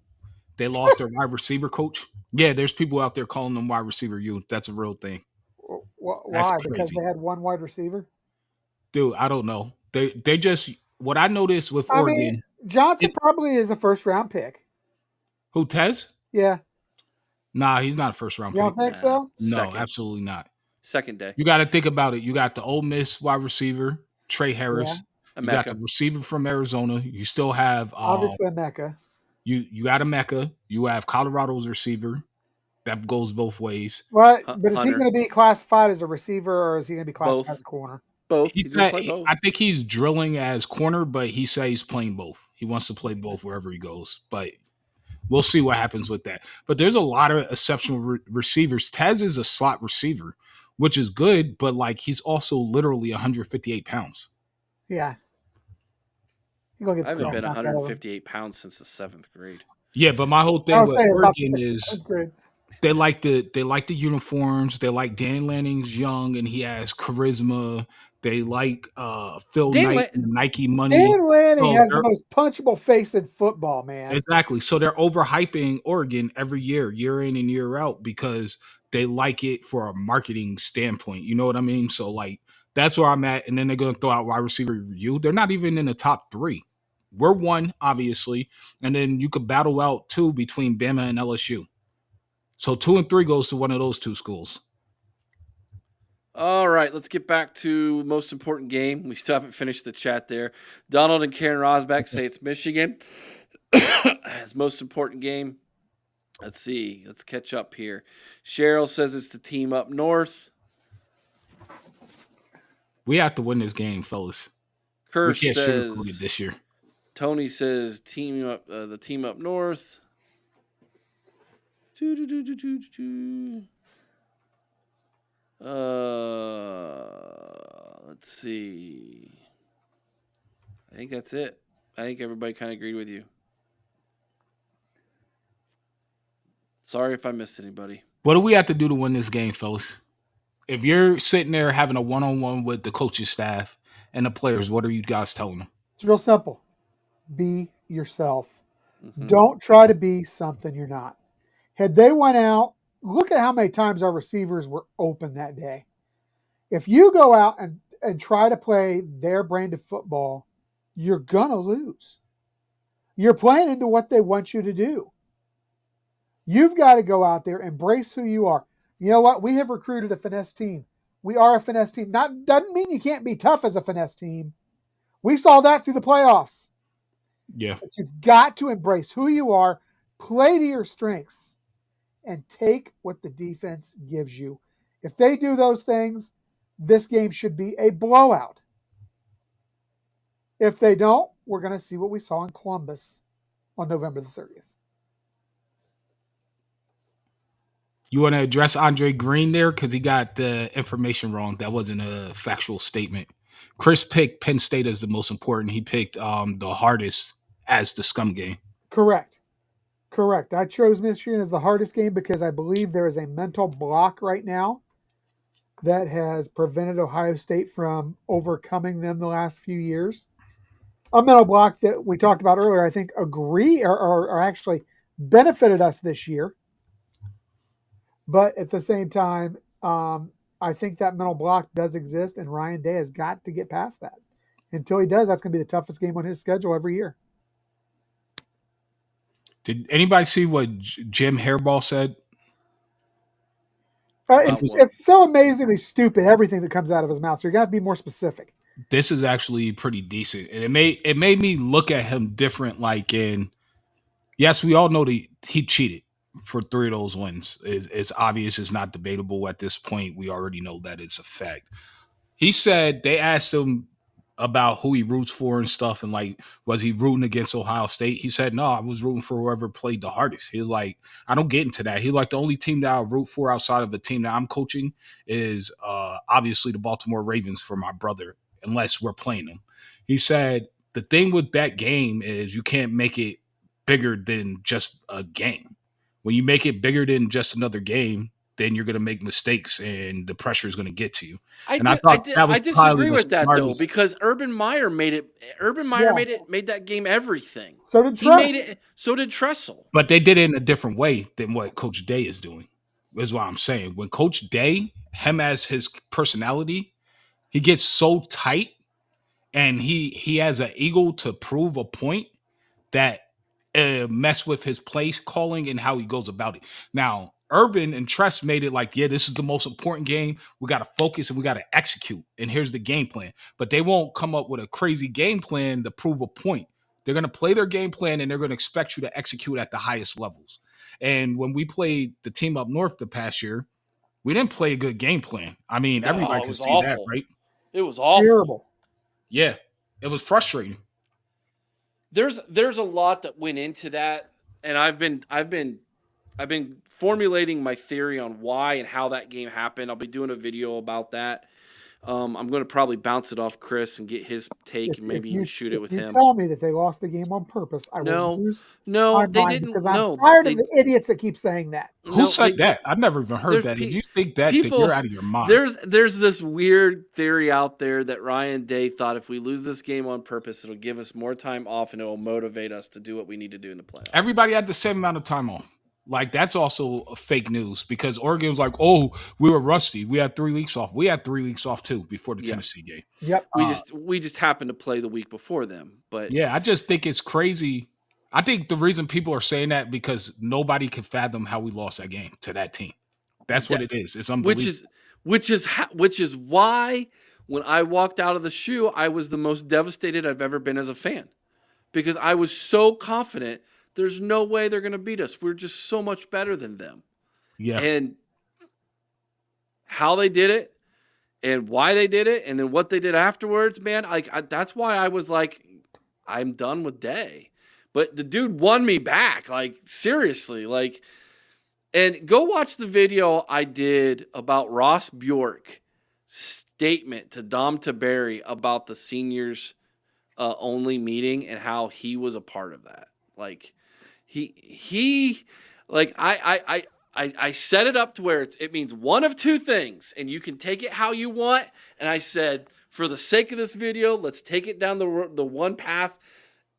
they lost their wide receiver coach? Yeah, there's people out there calling them wide receiver U. That's a real thing. Why? Because they had one wide receiver? Dude, I don't know. They just, what I noticed with Oregon. Mean, Johnson probably is a first round pick. Who, Tez? Yeah. Nah, he's not a first round pick. You don't think so? No, absolutely not. Second day. You got to think about it. You got the Ole Miss wide receiver, Trey Harris. Yeah. You got the receiver from Arizona. You still have obviously Emeka. You got Emeka. You have Colorado's receiver. That goes both ways. What? But is he going to be classified as a receiver or is he going to be classified as a corner? Both. Both. I think he's drilling as corner, but he says he's playing both. He wants to play both wherever he goes. But we'll see what happens with that. But there's a lot of exceptional receivers. Taz is a slot receiver, which is good, but like he's also literally 158 pounds. Yeah. I haven't been 158 pounds since the 7th grade. Yeah, but my whole thing with Oregon is they like the uniforms. They like Dan Lanning's young and he has charisma. They like Phil Knight, Nike money. Dan Lanning has the most punchable face in football, man. Exactly. So they're overhyping Oregon every year in and year out, because they like it for a marketing standpoint. You know what I mean? So like that's where I'm at. And then they're going to throw out wide receiver review. They're not even in the top 3. We're 1, obviously. And then you could battle out 2 between Bama and LSU. So 2 and 3 goes to one of those 2 schools. All right, let's get back to most important game. We still haven't finished the chat there. Donald and Karen Rosbach say it's Michigan. It's most important game. Let's see. Let's catch up here. Cheryl says it's the team up north. We have to win this game, fellas. Kirsch says this year. Tony says the team up north. Let's see. I think that's it. I think everybody kind of agreed with you. Sorry if I missed anybody. What do we have to do to win this game, fellas? If you're sitting there having a one-on-one with the coaching staff and the players, what are you guys telling them? It's real simple. Be yourself. Mm-hmm. Don't try to be something you're not. Had they went out, look at how many times our receivers were open that day. If you go out and try to play their brand of football, you're going to lose. You're playing into what they want you to do. You've got to go out there, embrace who you are. You know what? We have recruited a finesse team. We are a finesse team. Doesn't mean you can't be tough as a finesse team. We saw that through the playoffs. Yeah. But you've got to embrace who you are, play to your strengths, and take what the defense gives you. If they do those things, this game should be a blowout. If they don't, we're going to see what we saw in Columbus on November the 30th. You want to address Andre Green there? Because he got the information wrong. That wasn't a factual statement. Chris picked Penn State as the most important. He picked the hardest as the scum game. Correct. I chose Michigan as the hardest game because I believe there is a mental block right now that has prevented Ohio State from overcoming them the last few years. A mental block that we talked about earlier, I think, or actually benefited us this year. But at the same time, I think that mental block does exist, and Ryan Day has got to get past that. Until he does, that's going to be the toughest game on his schedule every year. Did anybody see what Jim Hairball said? It's so amazingly stupid, everything that comes out of his mouth. So you're going to have to be more specific. This is actually pretty decent. And it made me look at him different. Like yes, we all know that he cheated for 3 of those wins. It's obvious. It's not debatable at this point. We already know that it's a fact. He said they asked him about who he roots for and stuff, and like, was he rooting against Ohio State? He said, no, I was rooting for whoever played the hardest. He was like, I don't get into that. He like, the only team that I root for outside of the team that I'm coaching is obviously the Baltimore Ravens for my brother, unless we're playing them. He said, the thing with that game is you can't make it bigger than just a game. When you make it bigger than just another game, then you're going to make mistakes and the pressure is going to get to you. I disagree with that though, because Urban Meyer made that game everything. So did Tress. So did Tressel. But they did it in a different way than what Coach Day is doing. Is what I'm saying. When Coach Day, him as his personality, he gets so tight and he has an ego to prove a point that mess with his play calling and how he goes about it. Now, Urban and Tress made it like, yeah, this is the most important game. We got to focus and we got to execute. And here's the game plan. But they won't come up with a crazy game plan to prove a point. They're going to play their game plan and they're going to expect you to execute at the highest levels. And when we played the team up north the past year, we didn't play a good game plan. I mean, everybody can see that, right? It was awful. Terrible. Yeah, it was frustrating. There's a lot that went into that, and I've been formulating my theory on why and how that game happened. I'll be doing a video about that. I'm going to probably bounce it off Chris and get his take and maybe even shoot it with him. Tell me that they lost the game on purpose. I will lose my they mind didn't. Because I'm tired of the idiots that keep saying that. Who said that? I've never even heard that. If you think that, then you're out of your mind. There's this weird theory out there that Ryan Day thought if we lose this game on purpose, it'll give us more time off and it will motivate us to do what we need to do in the playoffs. Everybody had the same amount of time off. Like, that's also fake news because Oregon was like, oh, we were rusty. We had 3 weeks off. We had 3 weeks off too before the Tennessee game. Yep. We just happened to play the week before them. But yeah, I just think it's crazy. I think the reason people are saying that because nobody can fathom how we lost that game to that team. That's what it is. It's unbelievable. Which is why when I walked out of the shoe, I was the most devastated I've ever been as a fan because I was so confident. There's no way they're going to beat us. We're just so much better than them. Yeah. And how they did it and why they did it and then what they did afterwards, man, that's why I was like, I'm done with Day. But the dude won me back, like, seriously. Like, and go watch the video I did about Ross Bjork's statement to Dom Taberry about the seniors only meeting and how he was a part of that. Like, he like I set it up to where it means one of two things, and you can take it how you want. And I said, for the sake of this video, let's take it down the one path,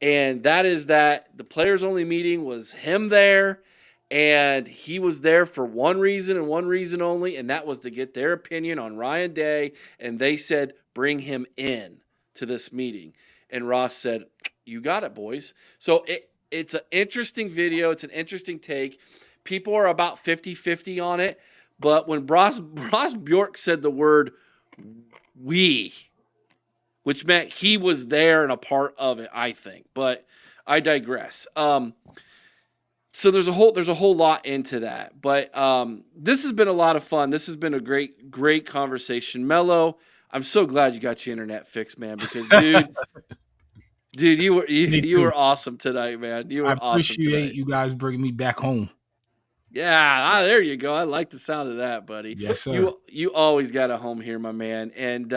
and that is that the players only meeting was him there, and he was there for one reason and one reason only, and that was to get their opinion on Ryan Day. And they said, bring him in to this meeting. And Ross said, you got it, boys. So it's an interesting video. It's an interesting take. People are about 50-50 on it. But when Ross Bjork said the word we, which meant he was there and a part of it, I think. But I digress. So there's a whole lot into that. But this has been a lot of fun. This has been a great conversation. Melo, I'm so glad you got your internet fixed, man, because dude, you were awesome tonight, man. You were awesome tonight. I appreciate you guys bringing me back home. Yeah, there you go. I like the sound of that, buddy. Yes, sir. You always got a home here, my man, and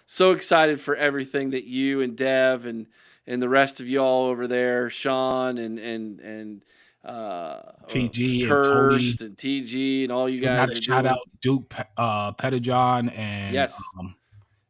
so excited for everything that you and Dev and the rest of y'all over there, Sean and TG and Tony. Kirst and TG and all you Got guys a are shout out doing. Duke Pettijohn Yes,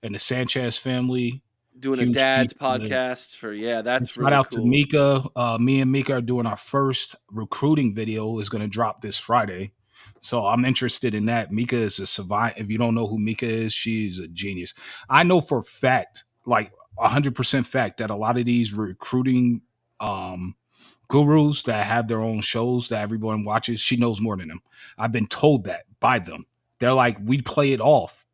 and the Sanchez family. doing a Huge piece. dad's podcast for And that's shout really out to cool. Mika. Me and Mika are doing our first recruiting video. Is going to drop this Friday, so I'm interested in that. Mika is a savant. If you don't know who Mika is, she's a genius. I know for a fact, like 100% fact, that a lot of these recruiting gurus that have their own shows that everyone watches, she knows more than them. I've been told that by them. They're like, we play it off.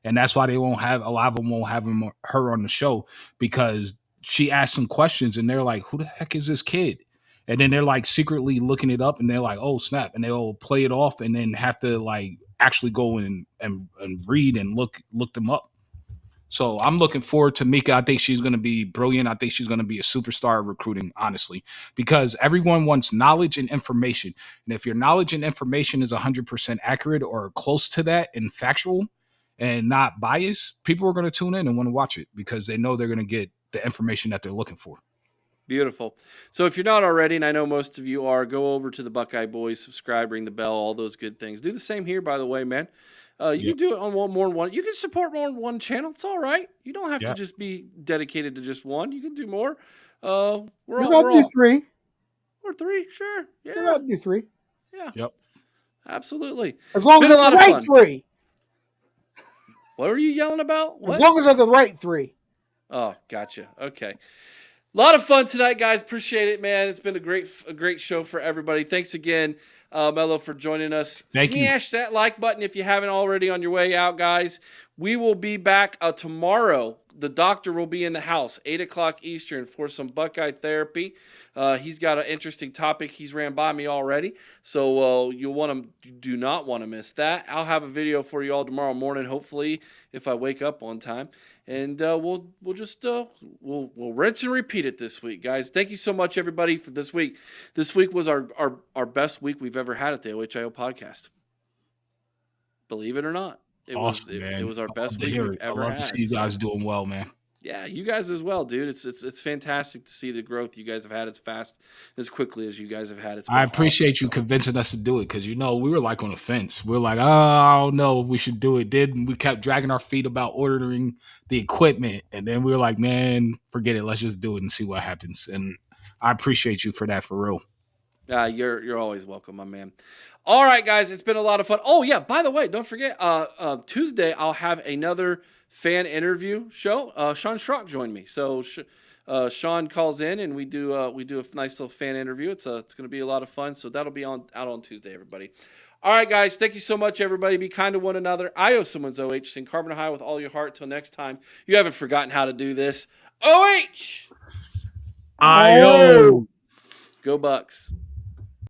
And that's why they won't have, a lot of them won't have her on the show, because she asks some questions and they're like, who the heck is this kid? And then they're like secretly looking it up and they're like, oh snap. And they'll play it off and then have to like actually go and read and look them up. So I'm looking forward to Mika. I think she's going to be brilliant. I think she's going to be a superstar of recruiting, honestly, because everyone wants knowledge and information. And if your knowledge and information is 100% accurate or close to that and factual and not biased, people are going to tune in and want to watch it because they know they're going to get the information that they're looking for. Beautiful. So if you're not already, and I know most of you are, go over to the Buckeye Boyz, subscribe, ring the bell, all those good things. Do the same here, by the way, man. You can do it on more than one. You can support more than one channel. It's all right. You don't have to just be dedicated to just one. You can do more. We're all do 3. or 3, sure. We're Yeah, about to do 3. yeah, Yep. absolutely. As long Been as a lot they're of the fun. right 3. What were you yelling about? What? As long as they're the right 3. Oh, gotcha. Okay. A lot of fun tonight, guys. Appreciate it, man. It's been a great show for everybody. Thanks again, Melo, for joining us. Thank you. Smash that like button if you haven't already on your way out, guys. We will be back tomorrow. The doctor will be in the house, 8 o'clock Eastern, for some Buckeye therapy. He's got an interesting topic he's ran by me already, so you do not want to miss that. I'll have a video for you all tomorrow morning, hopefully, if I wake up on time. And we'll rinse and repeat it this week, guys. Thank you so much, everybody, for this week. This week was our best week we've ever had at the OHIO podcast. Believe it or not, it was our best week we've ever had. I love to see you guys doing well, man. Yeah, you guys as well, dude. It's fantastic to see the growth you guys have had as fast, as quickly as you guys have had. I appreciate you convincing us to do it because, we were like on the fence. We were like, I don't know if we should do it. Then we kept dragging our feet about ordering the equipment. And then we were like, man, forget it. Let's just do it and see what happens. And I appreciate you for that, for real. You're always welcome, my man. All right, guys, it's been a lot of fun. Oh, yeah, by the way, don't forget, Tuesday I'll have another fan interview show. Sean Schrock joined me. So Sean calls in and we do a nice little fan interview. It's going to be a lot of fun. So that'll be out on Tuesday, everybody. All right, guys, thank you so much, everybody. Be kind to one another. I owe someone's OH. Sing Carbon High with all your heart. Till next time. You haven't forgotten how to do this. OH! I owe. Go Bucks.